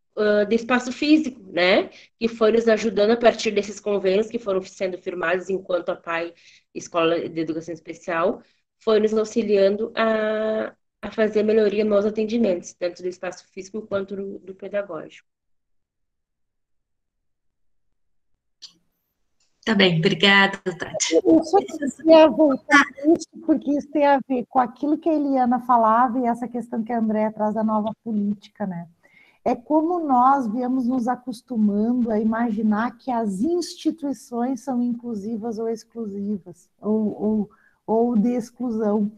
espaço físico, né, que foi nos ajudando a partir desses convênios que foram sendo firmados enquanto a PAI, Escola de Educação Especial, foi nos auxiliando a fazer melhoria nos atendimentos, tanto do espaço físico quanto do pedagógico. Tá bem, obrigada, Tati. Eu só queria voltar nisso, porque isso tem a ver com aquilo que a Eliana falava e essa questão que a Andréa traz da nova política, né? É como nós viemos nos acostumando a imaginar que as instituições são inclusivas ou exclusivas, ou de exclusão.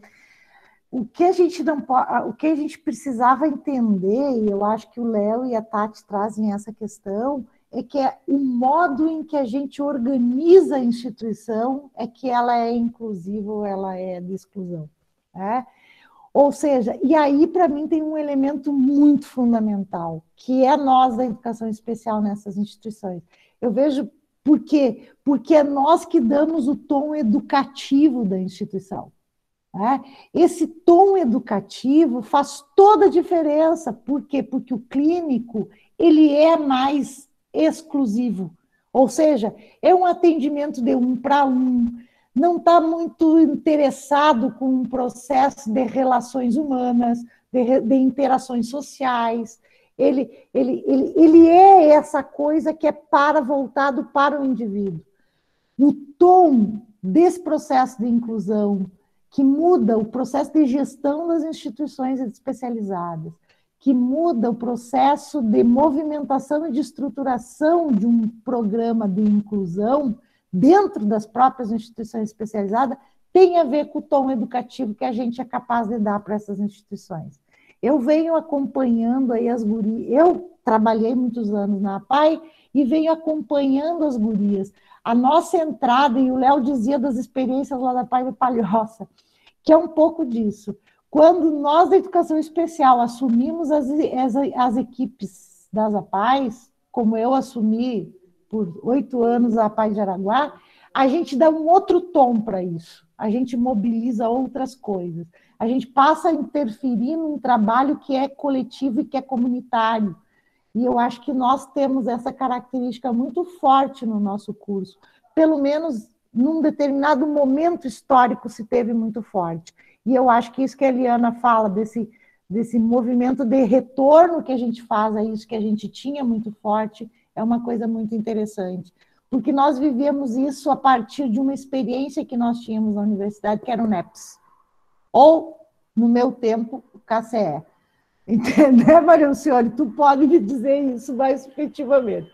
O que a gente precisava entender, e eu acho que o Léo e a Tati trazem essa questão, é que o modo em que a gente organiza a instituição é que ela é inclusiva ou ela é de exclusão. Né? Ou seja, e aí para mim tem um elemento muito fundamental, que é nós da educação especial nessas instituições. Eu vejo por quê? Porque é nós que damos o tom educativo da instituição. Né? Esse tom educativo faz toda a diferença. Por quê? Porque o clínico ele é mais exclusivo, ou seja, é um atendimento de 1 para 1, não está muito interessado com um processo de relações humanas, de interações sociais. Ele é essa coisa que é voltado para o indivíduo. O tom desse processo de inclusão, que muda o processo de gestão das instituições especializadas, que muda o processo de movimentação e de estruturação de um programa de inclusão dentro das próprias instituições especializadas, tem a ver com o tom educativo que a gente é capaz de dar para essas instituições. Eu venho acompanhando aí as gurias, eu trabalhei muitos anos na APAE e venho acompanhando as gurias. A nossa entrada, e o Léo dizia das experiências lá da APAE de Palhoça, que é um pouco disso. Quando nós, da educação especial, assumimos as equipes das APAES, como eu assumi por 8 anos a APAE de Araguá, a gente dá um outro tom para isso. A gente mobiliza outras coisas. A gente passa a interferir num trabalho que é coletivo e que é comunitário. E eu acho que nós temos essa característica muito forte no nosso curso. Pelo menos num determinado momento histórico se teve muito forte. E eu acho que isso que a Eliana fala, desse movimento de retorno que a gente faz a isso que a gente tinha muito forte, é uma coisa muito interessante. Porque nós vivemos isso a partir de uma experiência que nós tínhamos na universidade, que era o NEPS. Ou, no meu tempo, o KCE. Entendeu, Maria Alcione? Tu pode me dizer isso mais efetivamente.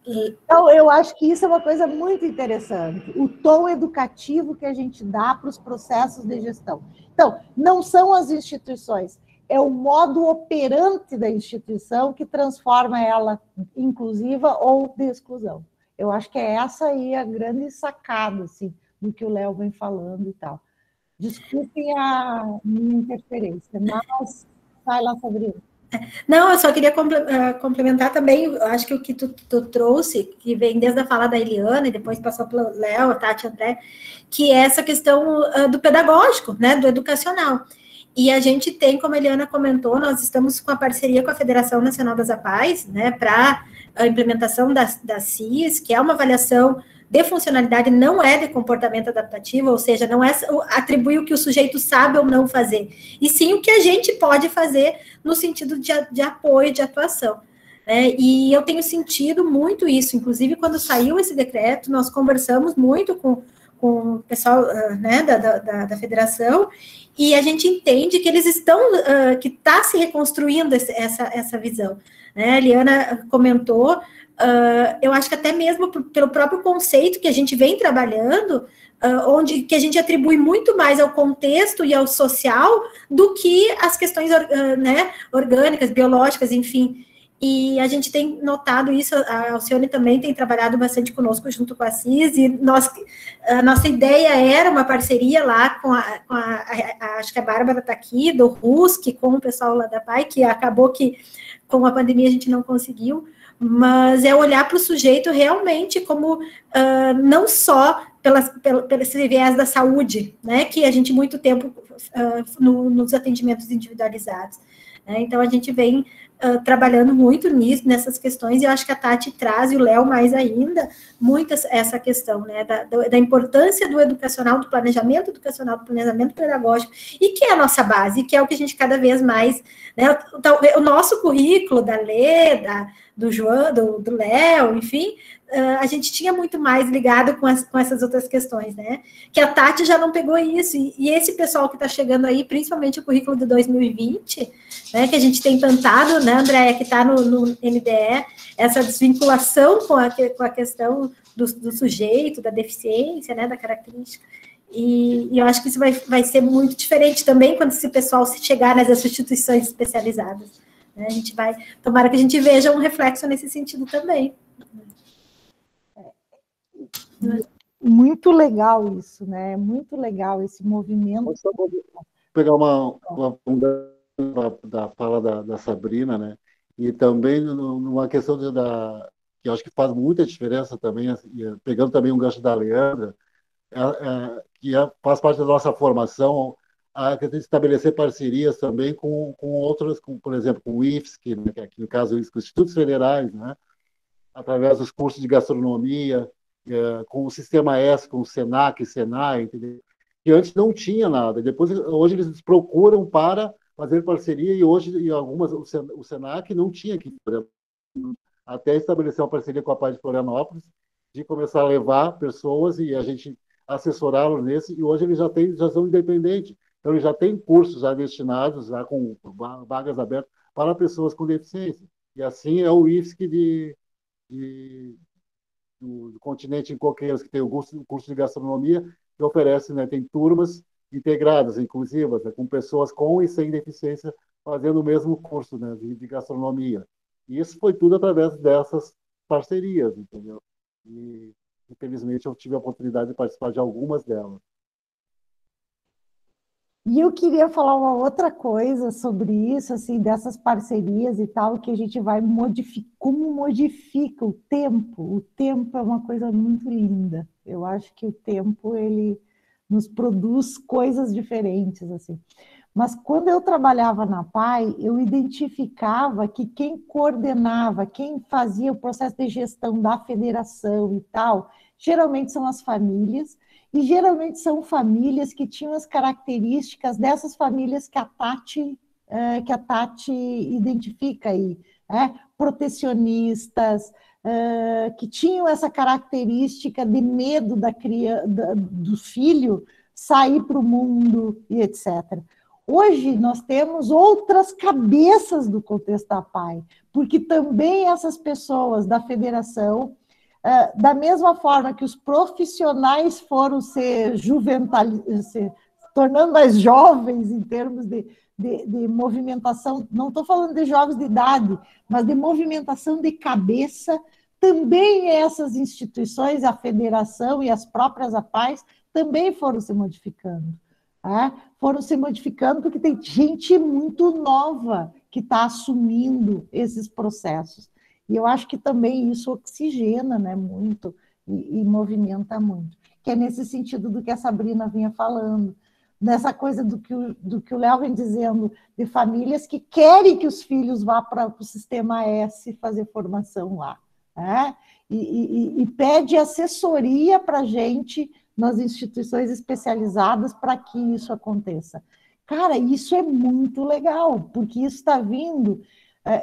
Então, eu acho que isso é uma coisa muito interessante, o tom educativo que a gente dá para os processos de gestão. Então, não são as instituições, é o modo operante da instituição que transforma ela inclusiva ou de exclusão. Eu acho que é essa aí a grande sacada, assim, do que o Léo vem falando e tal. Desculpem a minha interferência, mas vai lá, Sabrina. Não, eu só queria complementar também, eu acho que o que tu trouxe, que vem desde a fala da Eliana e depois passou pelo Léo, a Tati, André, que é essa questão do pedagógico, né, do educacional. E a gente tem, como a Eliana comentou, nós estamos com a parceria com a Federação Nacional das APAES, né, para a implementação da CIS, que é uma avaliação de funcionalidade, não é de comportamento adaptativo, ou seja, não é atribuir o que o sujeito sabe ou não fazer, e sim o que a gente pode fazer no sentido de apoio, de atuação. E eu tenho sentido muito isso, inclusive quando saiu esse decreto, nós conversamos muito com o pessoal, né, da federação, e a gente entende que eles estão, que está se reconstruindo essa visão. Né? A Eliana comentou, eu acho que até mesmo pelo próprio conceito que a gente vem trabalhando, onde que a gente atribui muito mais ao contexto e ao social do que as questões né, orgânicas, biológicas, enfim. E a gente tem notado isso, a Alcione também tem trabalhado bastante conosco junto com a CIS, e a nossa ideia era uma parceria lá acho que a Bárbara está aqui, do RUSC, com o pessoal lá da PAI, que acabou que com a pandemia a gente não conseguiu, mas é olhar para o sujeito realmente como não só pelo esse viés da saúde, né, que a gente muito tempo nos atendimentos individualizados. Né, então, a gente vem trabalhando muito nessas questões, e eu acho que a Tati traz, e o Léo mais ainda, muito essa questão, né, da importância do educacional, do planejamento educacional, do planejamento pedagógico, e que é a nossa base, que é o que a gente cada vez mais, né, o nosso currículo, da Lê, do João, do Léo, enfim, a gente tinha muito mais ligado com essas outras questões, né, que a Tati já não pegou isso, e esse pessoal que está chegando aí, principalmente o currículo de 2020, né, que a gente tem tentado, né, Andréia, que está no NDE, essa desvinculação com a questão do sujeito, da deficiência, né, da característica, e eu acho que isso vai ser muito diferente também quando esse pessoal chegar nessas instituições especializadas, né, a gente tomara que a gente veja um reflexo nesse sentido também. Muito legal isso, né? Muito legal esse movimento. Vou pegar da fala da Sabrina, né? E também numa questão que eu acho que faz muita diferença também, pegando também um gancho da Leandra, que faz parte da nossa formação, a questão de estabelecer parcerias também com outros, por exemplo, com o IFSC, que no caso os Institutos Federais, né? Através dos cursos de gastronomia, com o Sistema S, com o Senac, Senai, entendeu? Que antes não tinha nada. Depois, hoje eles procuram para fazer parceria e hoje em algumas o Senac não tinha aqui, por exemplo, até estabelecer uma parceria com a PAI de Florianópolis, de começar a levar pessoas e a gente assessorá-los nesse, e hoje eles já são independentes. Então, eles já têm cursos já destinados, já com vagas abertas para pessoas com deficiência. E assim é o IFSC do continente em Coqueiros, que tem o curso de gastronomia, que oferece, né, tem turmas integradas, inclusivas, né, com pessoas com e sem deficiência fazendo o mesmo curso, né, de gastronomia. E isso foi tudo através dessas parcerias, entendeu? E, infelizmente, eu tive a oportunidade de participar de algumas delas. E eu queria falar uma outra coisa sobre isso, assim, dessas parcerias e tal, que a gente vai modificar, como modifica o tempo. O tempo é uma coisa muito linda. Eu acho que o tempo, ele nos produz coisas diferentes, assim. Mas quando eu trabalhava na PAI, eu identificava que quem coordenava, quem fazia o processo de gestão da federação e tal, geralmente são as famílias, e geralmente são famílias que tinham as características dessas famílias que a Tati identifica aí, né? Protecionistas, que tinham essa característica de medo do filho sair para o mundo e etc. Hoje nós temos outras cabeças do contexto da PAI, porque também essas pessoas da federação, da mesma forma que os profissionais foram se tornando mais jovens em termos de movimentação, não estou falando de jovens de idade, mas de movimentação de cabeça, também essas instituições, a federação e as próprias APAIs, também foram se modificando. Foram se modificando porque tem gente muito nova que está assumindo esses processos. E eu acho que também isso oxigena, né, muito e movimenta muito. Que é nesse sentido do que a Sabrina vinha falando, dessa coisa do que o Léo vem dizendo, de famílias que querem que os filhos vá para o Sistema S fazer formação lá. E pede assessoria para a gente nas instituições especializadas para que isso aconteça. Cara, isso é muito legal, porque isso está vindo...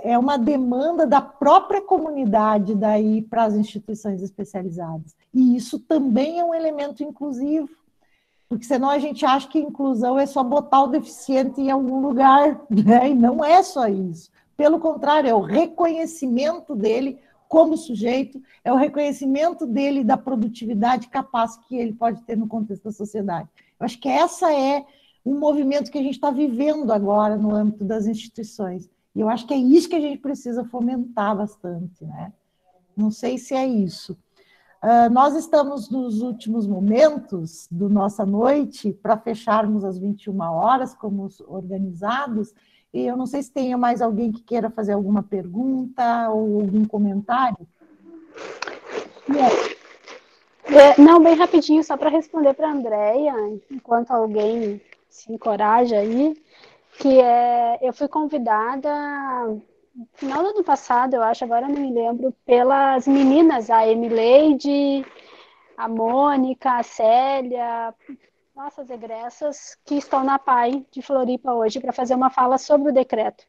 É uma demanda da própria comunidade daí para as instituições especializadas. E isso também é um elemento inclusivo, porque senão a gente acha que inclusão é só botar o deficiente em algum lugar, né? E não é só isso. Pelo contrário, é o reconhecimento dele como sujeito, é o reconhecimento dele da produtividade capaz que ele pode ter no contexto da sociedade. Eu acho que essa é um movimento que a gente está vivendo agora no âmbito das instituições. E eu acho que é isso que a gente precisa fomentar bastante, né? Não sei se é isso. Nós estamos nos últimos momentos da nossa noite para fecharmos às 21 horas, como organizados, e eu não sei se tem mais alguém que queira fazer alguma pergunta ou algum comentário. Não, bem rapidinho, só para responder para a Andréia, enquanto alguém se encoraja aí, eu fui convidada no final do ano passado, eu acho, agora não me lembro, pelas meninas, a Emileide, a Mônica, a Célia, nossas egressas, que estão na PAI de Floripa hoje, para fazer uma fala sobre o decreto.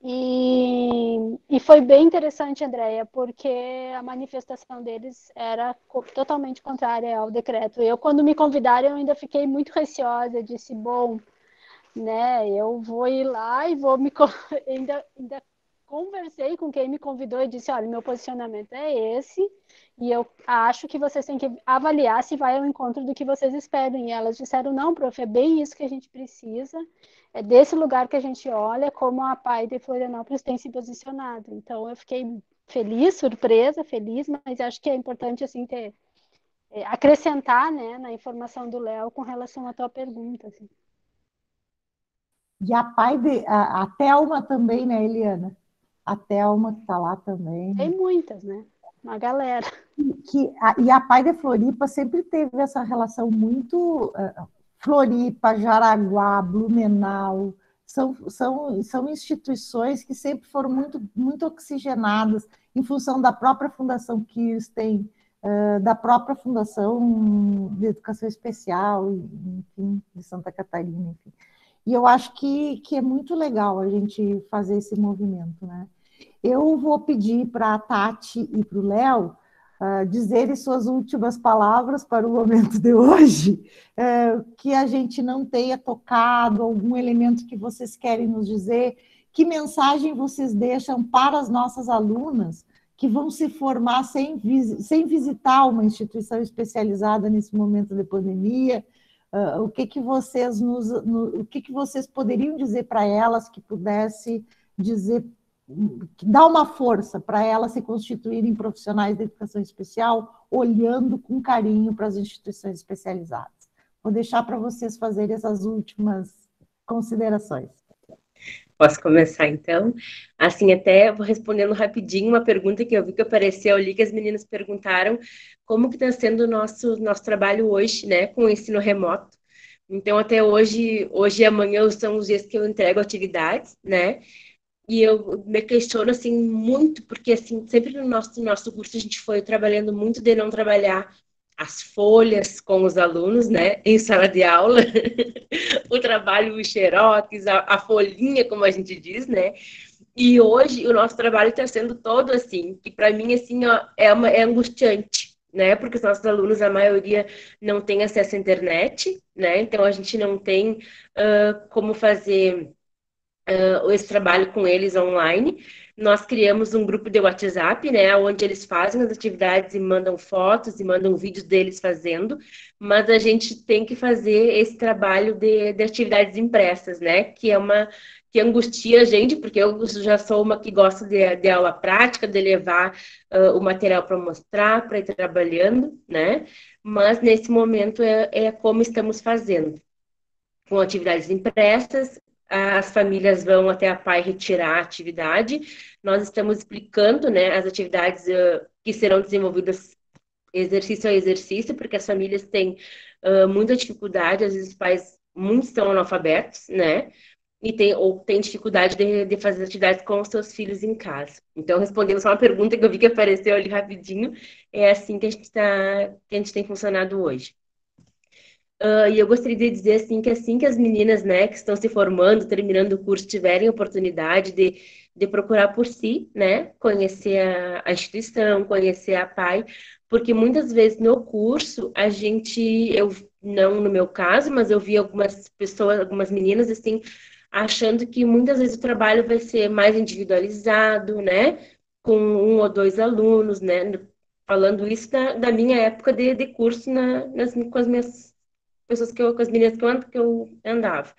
E foi bem interessante, Andréia, porque a manifestação deles era totalmente contrária ao decreto. Eu, quando me convidaram, eu ainda fiquei muito receosa, disse, bom, né, eu vou ir lá e vou ainda conversei com quem me convidou e disse, olha, meu posicionamento é esse, e eu acho que vocês têm que avaliar se vai ao encontro do que vocês esperam. E elas disseram, não, prof, é bem isso que a gente precisa, é desse lugar que a gente olha como a PAI de Florianópolis tem se posicionado. Então, eu fiquei feliz, surpresa, feliz, mas acho que é importante, assim, acrescentar, né, na informação do Léo com relação à tua pergunta, assim. E a PAI, a Thelma também, né, Eliana? A Thelma que está lá também. Tem muitas, né? Uma galera. E a PAI de Floripa sempre teve essa relação muito... Floripa, Jaraguá, Blumenau, são instituições que sempre foram muito, muito oxigenadas em função da própria Fundação Kirsten, da própria Fundação de Educação Especial, enfim, de Santa Catarina, enfim. E eu acho que é muito legal a gente fazer esse movimento, né? Eu vou pedir para a Tati e para o Léo dizerem suas últimas palavras para o momento de hoje, que a gente não tenha tocado algum elemento que vocês querem nos dizer, que mensagem vocês deixam para as nossas alunas que vão se formar sem visitar uma instituição especializada nesse momento de pandemia. O que vocês poderiam dizer para elas que pudesse dizer, dar uma força para elas se constituírem profissionais de educação especial, olhando com carinho para as instituições especializadas? Vou deixar para vocês fazerem essas últimas considerações. Posso começar, então? Assim, até vou respondendo rapidinho uma pergunta que eu vi que apareceu ali, que as meninas perguntaram como que está sendo o nosso trabalho hoje, né, com o ensino remoto. Então, até hoje e amanhã são os dias que eu entrego atividades, né, e eu me questiono, assim, muito, porque, assim, sempre no nosso curso a gente foi trabalhando muito de não trabalhar as folhas com os alunos, né, em sala de aula, o trabalho, o xerox, a folhinha, como a gente diz, né, e hoje o nosso trabalho está sendo todo assim, que para mim, assim, ó, é angustiante, né, porque os nossos alunos, a maioria, não tem acesso à internet, né, então a gente não tem como fazer esse trabalho com eles online. Nós criamos um grupo de WhatsApp, né, onde eles fazem as atividades e mandam fotos e mandam vídeos deles fazendo, mas a gente tem que fazer esse trabalho de atividades impressas, né, que angustia a gente, porque eu já sou uma que gosta de aula prática, de levar o material para mostrar, para ir trabalhando, né, mas nesse momento é como estamos fazendo, com atividades impressas. As famílias vão até a PAI retirar a atividade. Nós estamos explicando, né, as atividades que serão desenvolvidas exercício a exercício, porque as famílias têm muita dificuldade, às vezes os pais muitos são analfabetos, né, e tem dificuldade de fazer atividades com os seus filhos em casa. Então, respondendo só uma pergunta que eu vi que apareceu ali rapidinho, é assim que a gente tem funcionado hoje. E eu gostaria de dizer assim que as meninas, né, que estão se formando, terminando o curso, tiverem oportunidade de procurar por si, né, conhecer a instituição, conhecer a PAI, porque muitas vezes no curso eu não no meu caso, mas eu vi algumas pessoas, algumas meninas assim, achando que muitas vezes o trabalho vai ser mais individualizado, né, com um ou dois alunos, né, falando isso da minha época de curso com as minhas pessoas com as meninas que eu andava.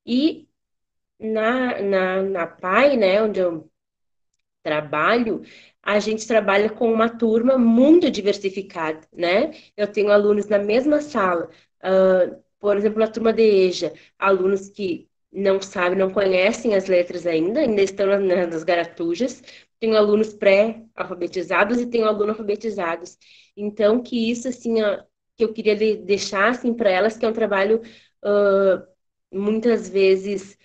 E na PAI, né, onde eu trabalho, a gente trabalha com uma turma muito diversificada, né? Eu tenho alunos na mesma sala, por exemplo, na turma de EJA, alunos que não sabem, não conhecem as letras ainda estão nas garatujas. Tenho alunos pré-alfabetizados e tenho alunos alfabetizados. Então, que isso, assim, ó, que eu queria deixar, assim, para elas, que é um trabalho muitas vezes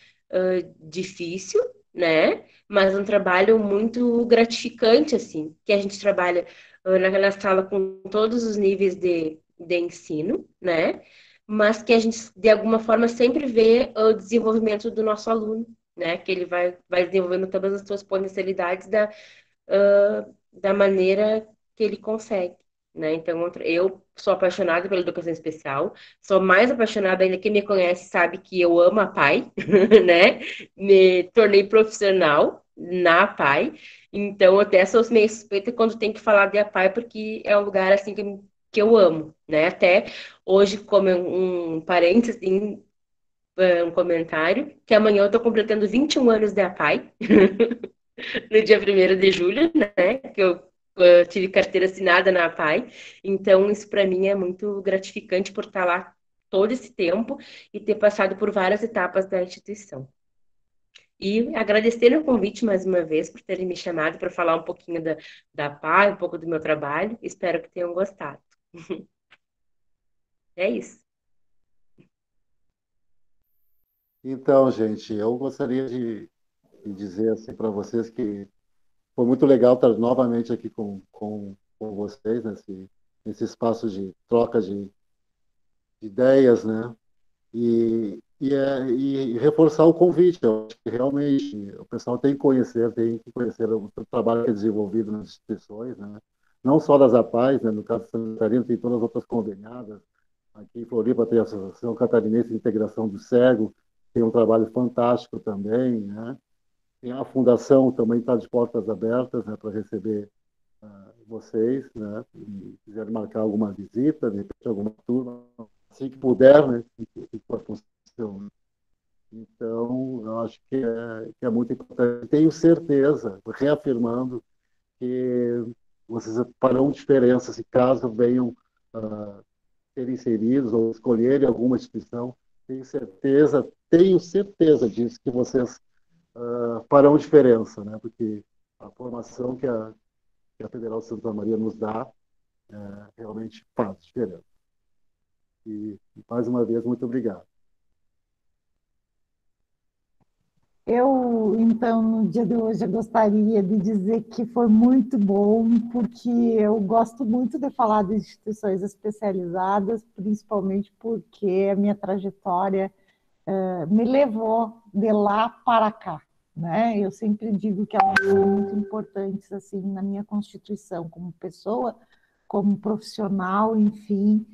difícil, né? Mas um trabalho muito gratificante, assim, que a gente trabalha na sala com todos os níveis de ensino, né? Mas que a gente, de alguma forma, sempre vê o desenvolvimento do nosso aluno, né? Que ele vai desenvolvendo todas as suas potencialidades da maneira que ele consegue, né? Então, eu sou apaixonada pela educação especial, sou mais apaixonada ainda, quem me conhece sabe que eu amo a PAI, né? Me tornei profissional na PAI, então até sou meio suspeita quando tem que falar de APAI, porque é um lugar, assim, que eu amo, né? Até hoje, como um parênteses, assim, um comentário, que amanhã eu tô completando 21 anos de APAI, no dia 1º de julho, né, que eu tive carteira assinada na APAI, então isso para mim é muito gratificante por estar lá todo esse tempo e ter passado por várias etapas da instituição. E agradecer o convite mais uma vez por terem me chamado para falar um pouquinho da APAI, um pouco do meu trabalho, espero que tenham gostado. É isso. Então, gente, eu gostaria de dizer assim para vocês que foi muito legal estar novamente aqui com com vocês nesse espaço de troca de ideias, né? E reforçar o convite. Eu acho que realmente o pessoal tem que conhecer o trabalho que é desenvolvido nas instituições, né? Não só das APAES, né? No caso de Santa Catarina, tem todas as outras conveniadas. Aqui em Floripa tem a Associação Catarinense de Integração do Cego, tem um trabalho fantástico também, né? Tem a Fundação, também está de portas abertas, né, para receber vocês, né? Se quiserem marcar alguma visita, de repente alguma turma, assim que puder, né? Que for possível, né? Então, eu acho que é muito importante. Tenho certeza, reafirmando, que vocês farão diferença se caso venham ser inseridos ou escolherem alguma instituição. Tenho certeza disso, que vocês farão diferença, né? Porque a formação que a Federal de Santa Maria nos dá realmente faz diferença. E, mais uma vez, muito obrigado. Eu, então, no dia de hoje, eu gostaria de dizer que foi muito bom, porque eu gosto muito de falar de instituições especializadas, principalmente porque a minha trajetória me levou de lá para cá, né? Eu sempre digo que elas são muito importantes, assim, na minha constituição, como pessoa, como profissional, enfim,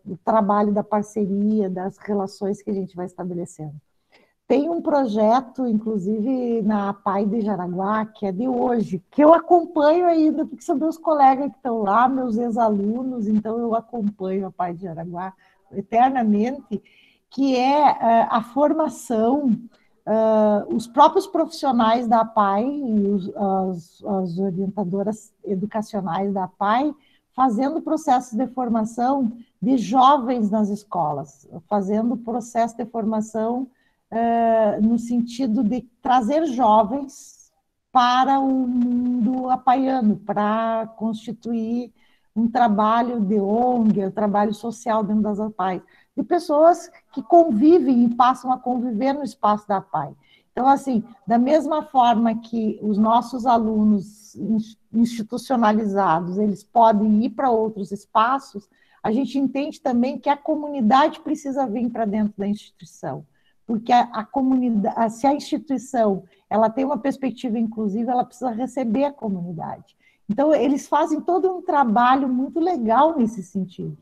o trabalho da parceria, das relações que a gente vai estabelecendo. Tem um projeto, inclusive, na APAE de Jaraguá, que é de hoje, que eu acompanho ainda, porque são meus colegas que estão lá, meus ex-alunos, então eu acompanho a APAE de Jaraguá eternamente, que é a formação, os próprios profissionais da APAE e as orientadoras educacionais da APAE, fazendo processos de formação de jovens nas escolas, fazendo processo de formação no sentido de trazer jovens para o mundo apaiano, para constituir um trabalho de ONG, um trabalho social dentro das APAES, de pessoas que convivem e passam a conviver no espaço da APAE. Então, assim, da mesma forma que os nossos alunos institucionalizados, eles podem ir para outros espaços, a gente entende também que a comunidade precisa vir para dentro da instituição, porque a comunidade, se a instituição ela tem uma perspectiva inclusiva, ela precisa receber a comunidade. Então, eles fazem todo um trabalho muito legal nesse sentido.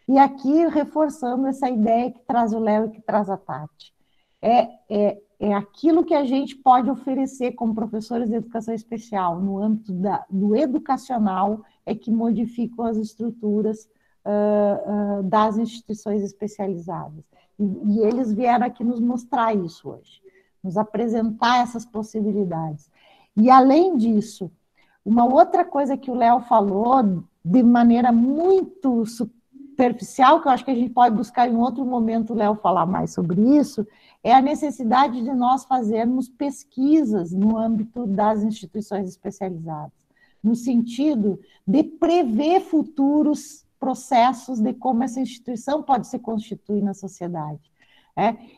E aqui, reforçando essa ideia que traz o Léo e que traz a Tati, é aquilo que a gente pode oferecer como professores de educação especial, no âmbito do educacional, é que modificam as estruturas das instituições especializadas. E eles vieram aqui nos mostrar isso hoje, nos apresentar essas possibilidades. E, além disso, uma outra coisa que o Léo falou, de maneira muito superficial, que eu acho que a gente pode buscar em outro momento o Léo falar mais sobre isso, é a necessidade de nós fazermos pesquisas no âmbito das instituições especializadas, no sentido de prever futuros processos de como essa instituição pode se constituir na sociedade.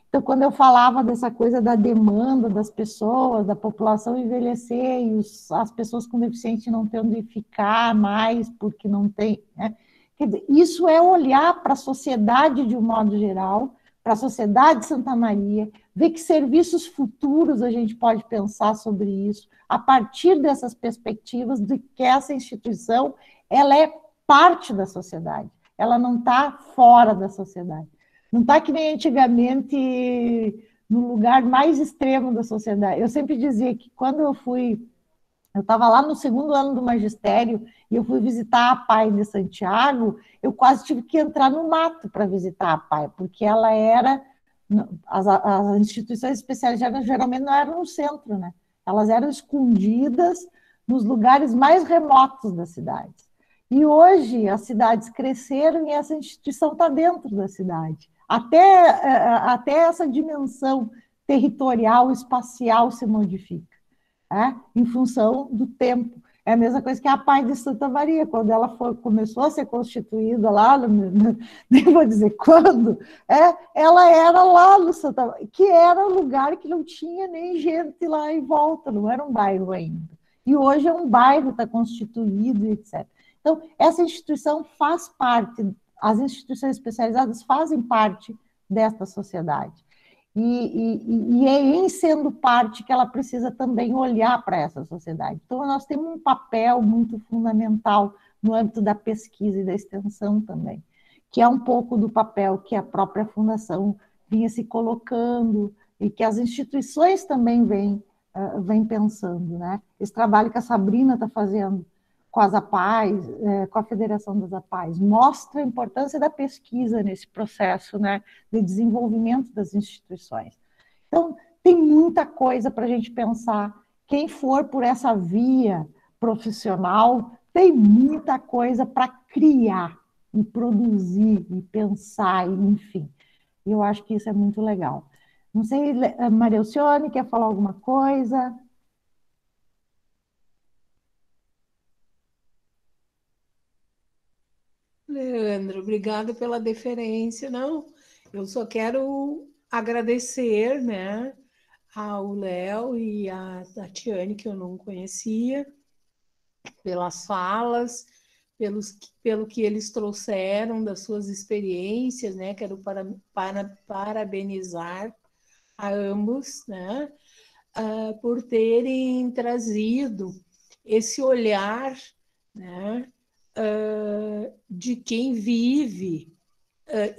Então, quando eu falava dessa coisa da demanda das pessoas, da população envelhecer e as pessoas com deficiência não ter onde ficar mais porque não tem... Quer dizer, isso é olhar para a sociedade de um modo geral, para a sociedade de Santa Maria, ver que serviços futuros a gente pode pensar sobre isso, a partir dessas perspectivas de que essa instituição ela é parte da sociedade, ela não está fora da sociedade. Não está que nem antigamente no lugar mais extremo da sociedade. Eu sempre dizia que quando eu estava lá no segundo ano do magistério e eu fui visitar a APAE de Santiago, eu quase tive que entrar no mato para visitar a APAE, porque ela era... As instituições especializadas geralmente não eram no centro, né? Elas eram escondidas nos lugares mais remotos das cidades. E hoje as cidades cresceram e essa instituição está dentro da cidade. Até essa dimensão territorial, espacial se modifica, em função do tempo. É a mesma coisa que a APAE de Santa Maria, quando ela começou a ser constituída lá, nem vou dizer quando, ela era lá no Santa Maria, que era um lugar que não tinha nem gente lá em volta, não era um bairro ainda. e hoje é um bairro, está constituído, etc. Então, essa instituição faz parte, as instituições especializadas fazem parte desta sociedade. E é em sendo parte que ela precisa também olhar para essa sociedade. Então, nós temos um papel muito fundamental no âmbito da pesquisa e da extensão também, que é um pouco do papel que a própria Fundação vinha se colocando e que as instituições também vêm pensando, né? Esse trabalho que a Sabrina está fazendo com as APAES, com a Federação das APAES, mostra a importância da pesquisa nesse processo, né, de desenvolvimento das instituições. Então, tem muita coisa para a gente pensar. Quem for por essa via profissional, tem muita coisa para criar, e produzir, e pensar, e, enfim. Eu acho que isso é muito legal. Não sei, Maria Alcione, quer falar alguma coisa? Leandro, obrigada pela deferência. Não, eu só quero agradecer, né, ao Léo e à Tatiane, que eu não conhecia, pelas falas, pelo que eles trouxeram das suas experiências, né? Quero parabenizar a ambos, né, por terem trazido esse olhar, né, de quem vive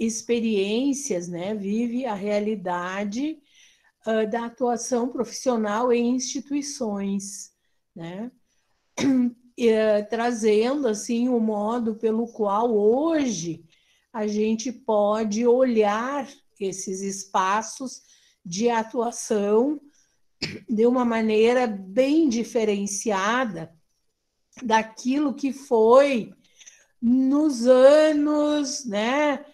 experiências, né, vive a realidade da atuação profissional em instituições, né, trazendo assim o modo pelo qual hoje a gente pode olhar esses espaços de atuação de uma maneira bem diferenciada daquilo que foi nos anos, né,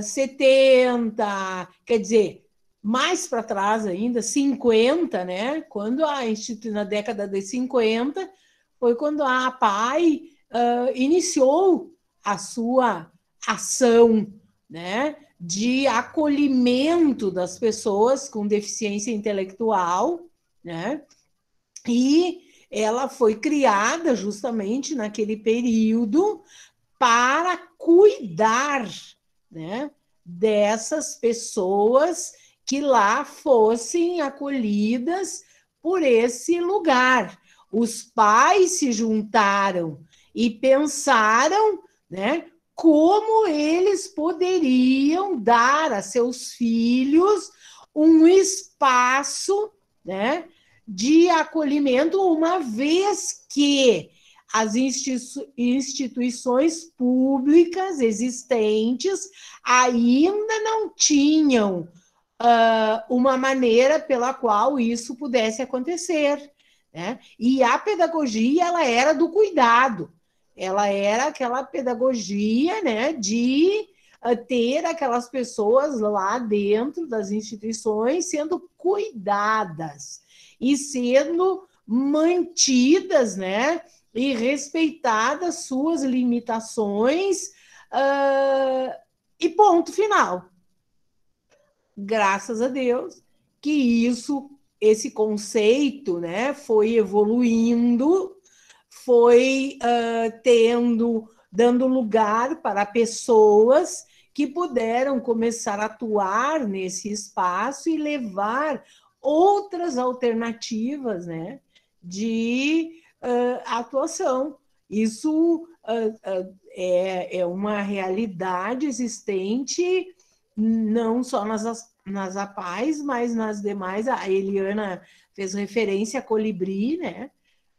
70, quer dizer, mais para trás ainda, 50, né, quando na década de 50, foi quando a APAE iniciou a sua ação, né, de acolhimento das pessoas com deficiência intelectual, né, e ela foi criada justamente naquele período para cuidar, né, dessas pessoas que lá fossem acolhidas por esse lugar. Os pais se juntaram e pensaram, né, como eles poderiam dar a seus filhos um espaço, né, de acolhimento, uma vez que as instituições públicas existentes ainda não tinham uma maneira pela qual isso pudesse acontecer, né? E a pedagogia, ela era do cuidado, ela era aquela pedagogia, né, de ter aquelas pessoas lá dentro das instituições sendo cuidadas e sendo mantidas, né, e respeitadas suas limitações, e ponto final. Graças a Deus que esse conceito, né, foi evoluindo, foi dando lugar para pessoas que puderam começar a atuar nesse espaço e levar outras alternativas, né, de atuação. Isso é uma realidade existente não só nas APAES, mas nas demais. A Eliana fez referência à Colibri, né?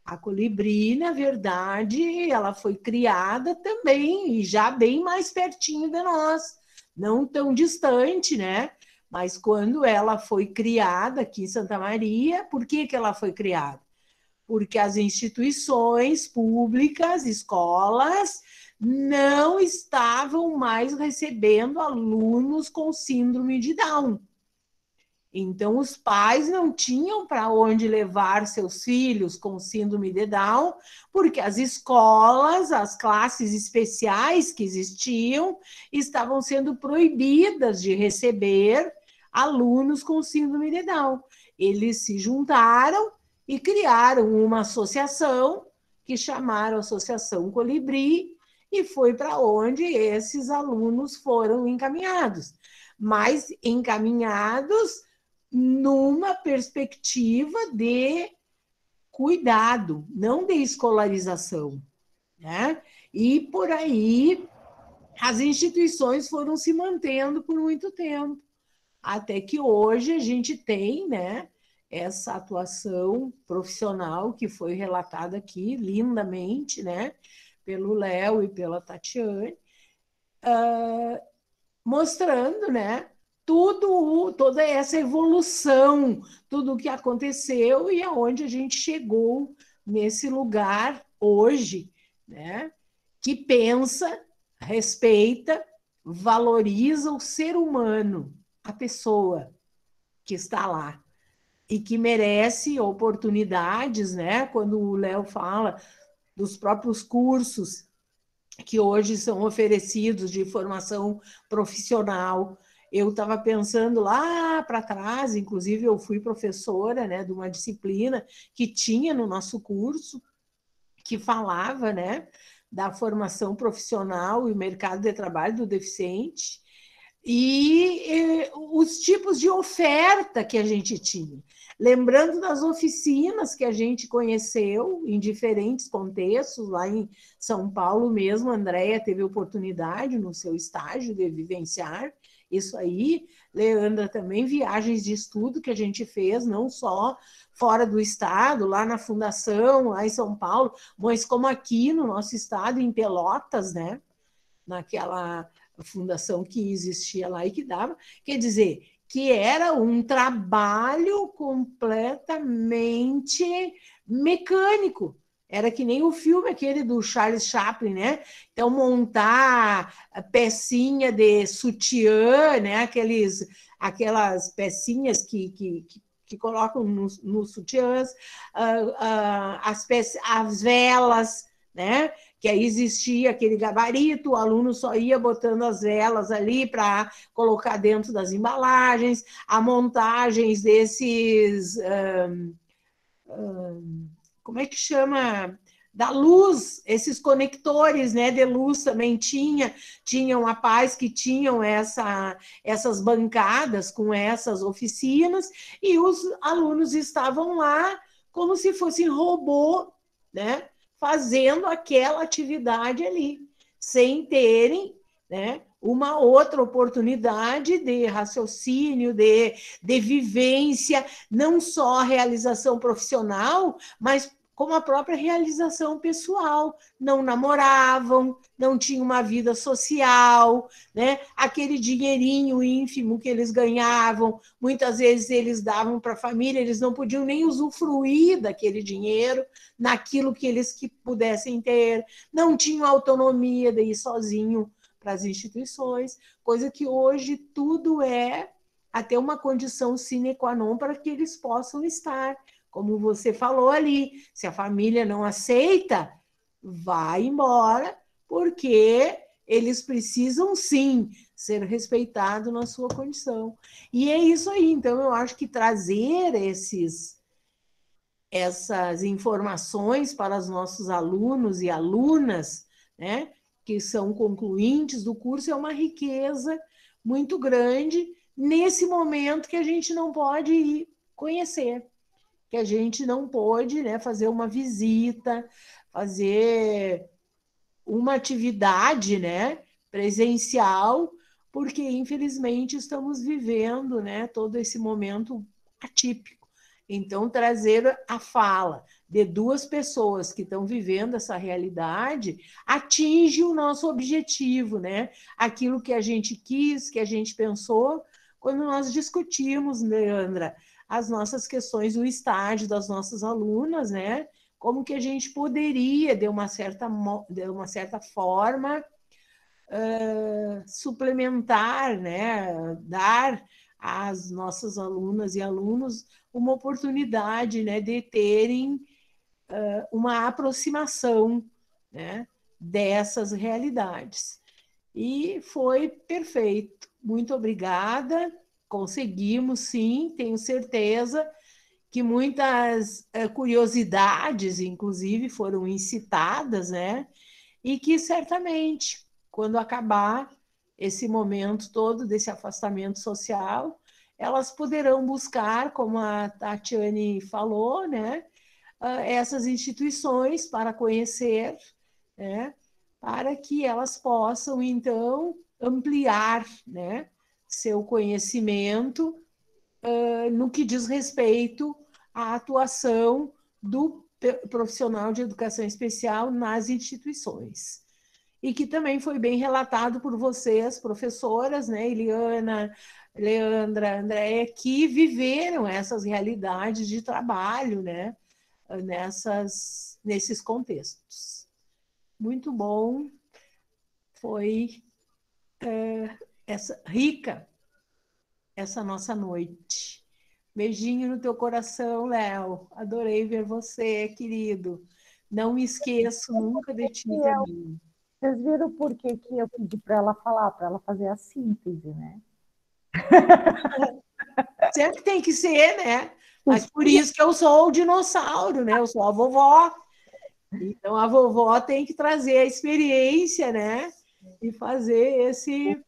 A Colibri, na verdade, ela foi criada também, e já bem mais pertinho de nós, não tão distante, né? Mas quando ela foi criada aqui em Santa Maria, por que ela foi criada? Porque as instituições públicas, escolas, não estavam mais recebendo alunos com síndrome de Down. Então, os pais não tinham para onde levar seus filhos com síndrome de Down, porque as escolas, as classes especiais que existiam, estavam sendo proibidas de receber alunos com síndrome de Down. Eles se juntaram e criaram uma associação que chamaram Associação Colibri, e foi para onde esses alunos foram encaminhados, mas encaminhados numa perspectiva de cuidado, não de escolarização, né? E por aí as instituições foram se mantendo por muito tempo, até que hoje a gente tem, né, essa atuação profissional que foi relatada aqui lindamente, né, pelo Léo e pela Tatiane, mostrando, né, toda essa evolução, tudo o que aconteceu e aonde a gente chegou nesse lugar hoje, né, que pensa, respeita, valoriza o ser humano, a pessoa que está lá e que merece oportunidades, né? Quando o Léo fala dos próprios cursos que hoje são oferecidos de formação profissional. Eu estava pensando lá para trás, inclusive eu fui professora, né, de uma disciplina que tinha no nosso curso, que falava, né, da formação profissional e o mercado de trabalho do deficiente, e os tipos de oferta que a gente tinha. Lembrando das oficinas que a gente conheceu em diferentes contextos, lá em São Paulo mesmo, a Andréia teve oportunidade no seu estágio de vivenciar isso aí. Leandra também, viagens de estudo que a gente fez, não só fora do estado, lá na Fundação, lá em São Paulo, mas como aqui no nosso estado, em Pelotas, né? Naquela fundação que existia lá e que dava, quer dizer, que era um trabalho completamente mecânico. Era que nem o filme aquele do Charles Chaplin, né? Então, montar a pecinha de sutiã, né? Aquelas pecinhas que colocam nos sutiãs, as velas, né? Que aí existia aquele gabarito, o aluno só ia botando as velas ali para colocar dentro das embalagens, a montagens desses... como é que chama? Da luz, esses conectores, né, de luz também tinham a paz que tinham essas bancadas com essas oficinas, e os alunos estavam lá como se fossem robô, né, fazendo aquela atividade ali, sem terem, né, uma outra oportunidade de raciocínio, de vivência, não só a realização profissional, mas como a própria realização pessoal. Não namoravam, não tinham uma vida social, né? Aquele dinheirinho ínfimo que eles ganhavam, muitas vezes eles davam para a família, eles não podiam nem usufruir daquele dinheiro naquilo que eles pudessem ter, não tinham autonomia de ir sozinho para as instituições, coisa que hoje tudo é até uma condição sine qua non para que eles possam estar. Como você falou ali, se a família não aceita, vai embora, porque eles precisam, sim, ser respeitados na sua condição. E é isso aí. Então, eu acho que trazer essas informações para os nossos alunos e alunas, né, que são concluintes do curso, é uma riqueza muito grande nesse momento que a gente não pode ir conhecer, que a gente não pôde, né, fazer uma visita, fazer uma atividade, né, presencial, porque, infelizmente, estamos vivendo, né, todo esse momento atípico. Então, trazer a fala de duas pessoas que estão vivendo essa realidade atinge o nosso objetivo, né? Aquilo que a gente quis, que a gente pensou, quando nós discutimos, Leandra, as nossas questões do estágio das nossas alunas, né? Como que a gente poderia, de uma certa forma, suplementar, né? Dar às nossas alunas e alunos uma oportunidade, né? De terem uma aproximação, né? Dessas realidades. E foi perfeito. Muito obrigada. Conseguimos, sim, tenho certeza que muitas curiosidades, inclusive, foram incitadas, né? E que certamente, quando acabar esse momento todo desse afastamento social, elas poderão buscar, como a Tatiane falou, né? Essas instituições para conhecer, né? Para que elas possam, então, ampliar, né? Seu conhecimento no que diz respeito à atuação do profissional de educação especial nas instituições. E que também foi bem relatado por vocês, professoras, né, Eliana, Leandra, Andréia, que viveram essas realidades de trabalho, né, nesses contextos. Muito bom, foi rica essa nossa noite. Beijinho no teu coração, Léo. Adorei ver você, querido. Não me esqueço nunca de ti também. Vocês viram por que eu pedi para ela falar, para ela fazer a síntese, né? Sempre tem que ser, né? Mas por isso que eu sou o dinossauro, né? Eu sou a vovó. Então, a vovó tem que trazer a experiência, né? E fazer esse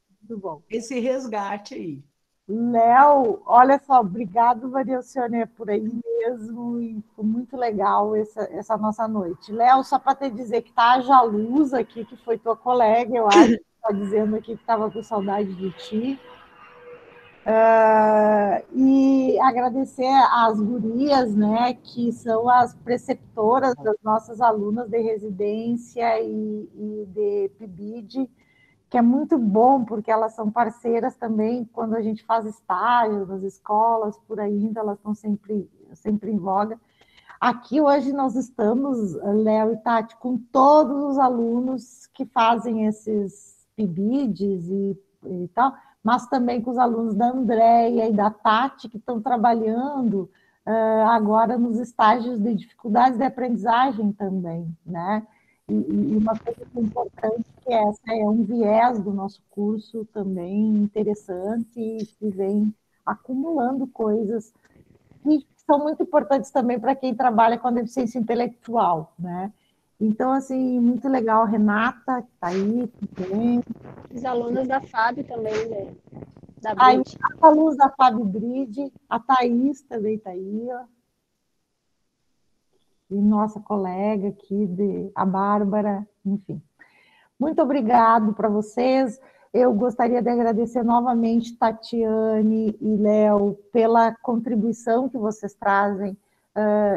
resgate aí. Léo, olha só, obrigado, Maria Alcione, por aí mesmo, e foi muito legal essa nossa noite. Léo, só para te dizer que tá a Jaluz aqui, que foi tua colega, eu acho, que está dizendo aqui que estava com saudade de ti. E agradecer às gurias, né, que são as preceptoras das nossas alunas de residência e de PIBID, que é muito bom, porque elas são parceiras também quando a gente faz estágios nas escolas, por aí, elas estão sempre em voga. Aqui hoje nós estamos, Léo e Tati, com todos os alunos que fazem esses PIBIDs e tal, mas também com os alunos da Andréia e da Tati, que estão trabalhando agora nos estágios de dificuldades de aprendizagem também, né? E uma coisa importante que essa é um viés do nosso curso também interessante e que vem acumulando coisas que são muito importantes também para quem trabalha com a deficiência intelectual, né? Então, assim, muito legal. Renata, que está aí também. Os alunos da FAB também, né? Da Aí, Brid. os alunos da FAB Brid, a Thaís também está aí, ó. E nossa colega aqui, a Bárbara, enfim. Muito obrigado para vocês. Eu gostaria de agradecer novamente Tatiane e Léo pela contribuição que vocês trazem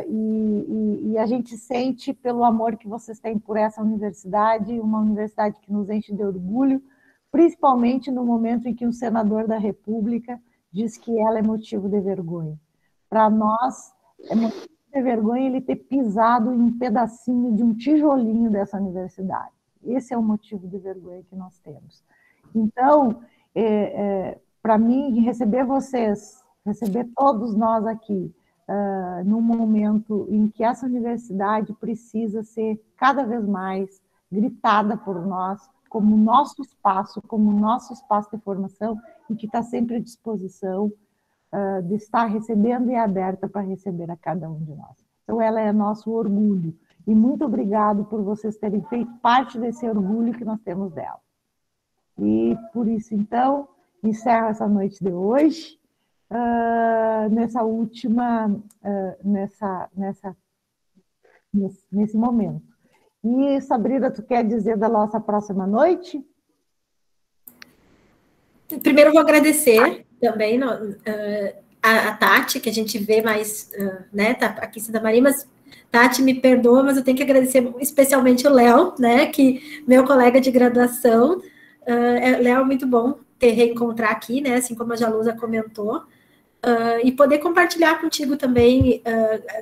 e a gente sente pelo amor que vocês têm por essa universidade, uma universidade que nos enche de orgulho, principalmente no momento em que um senador da República diz que ela é motivo de vergonha. Para nós, é motivo de vergonha ele ter pisado em um pedacinho de um tijolinho dessa universidade. Esse é o motivo de vergonha que nós temos. Então, para mim, receber vocês, receber todos nós aqui, num momento em que essa universidade precisa ser cada vez mais gritada por nós, como nosso espaço de formação, e que está sempre à disposição de estar recebendo e aberta para receber a cada um de nós. Então, ela é nosso orgulho. E muito obrigado por vocês terem feito parte desse orgulho que nós temos dela. E, por isso, então, encerro essa noite de hoje, nesse momento. E, Sabrina, tu quer dizer da nossa próxima noite? Primeiro, eu vou agradecer também a Tati, que a gente vê mais, né, tá aqui em Santa Maria, mas Tati, me perdoa, mas eu tenho que agradecer especialmente o Léo, né, que meu colega de graduação. Léo, muito bom te reencontrar aqui, né, assim como a Jalusa comentou, e poder compartilhar contigo também,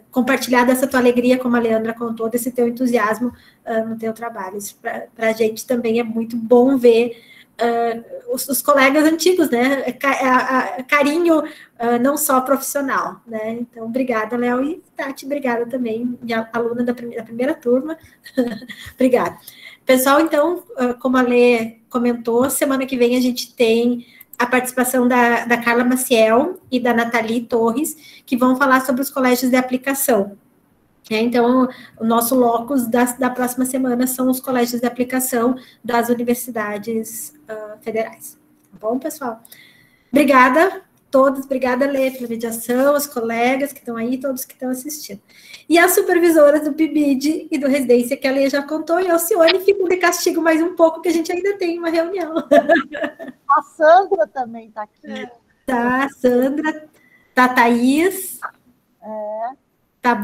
compartilhar dessa tua alegria, como a Leandra contou, desse teu entusiasmo no teu trabalho. Isso para a gente também é muito bom ver os colegas antigos, né, carinho não só profissional, né, então obrigada, Léo, e Tati, obrigada também, minha aluna da primeira turma, obrigada. Pessoal, então, como a Lê comentou, semana que vem a gente tem a participação da Carla Maciel e da Nathalie Torres, que vão falar sobre os colégios de aplicação. Então, o nosso locus da próxima semana são os colégios de aplicação das universidades federais. Tá bom, pessoal? Obrigada a todos, obrigada, Lê, pela mediação, os colegas que estão aí, todos que estão assistindo. E as supervisoras do PIBID e do Residência, que a Lê já contou, e a Alcione ficam de castigo mais um pouco, que a gente ainda tem uma reunião. A Sandra também está aqui. Tá, a Sandra, tá a Thaís, tá a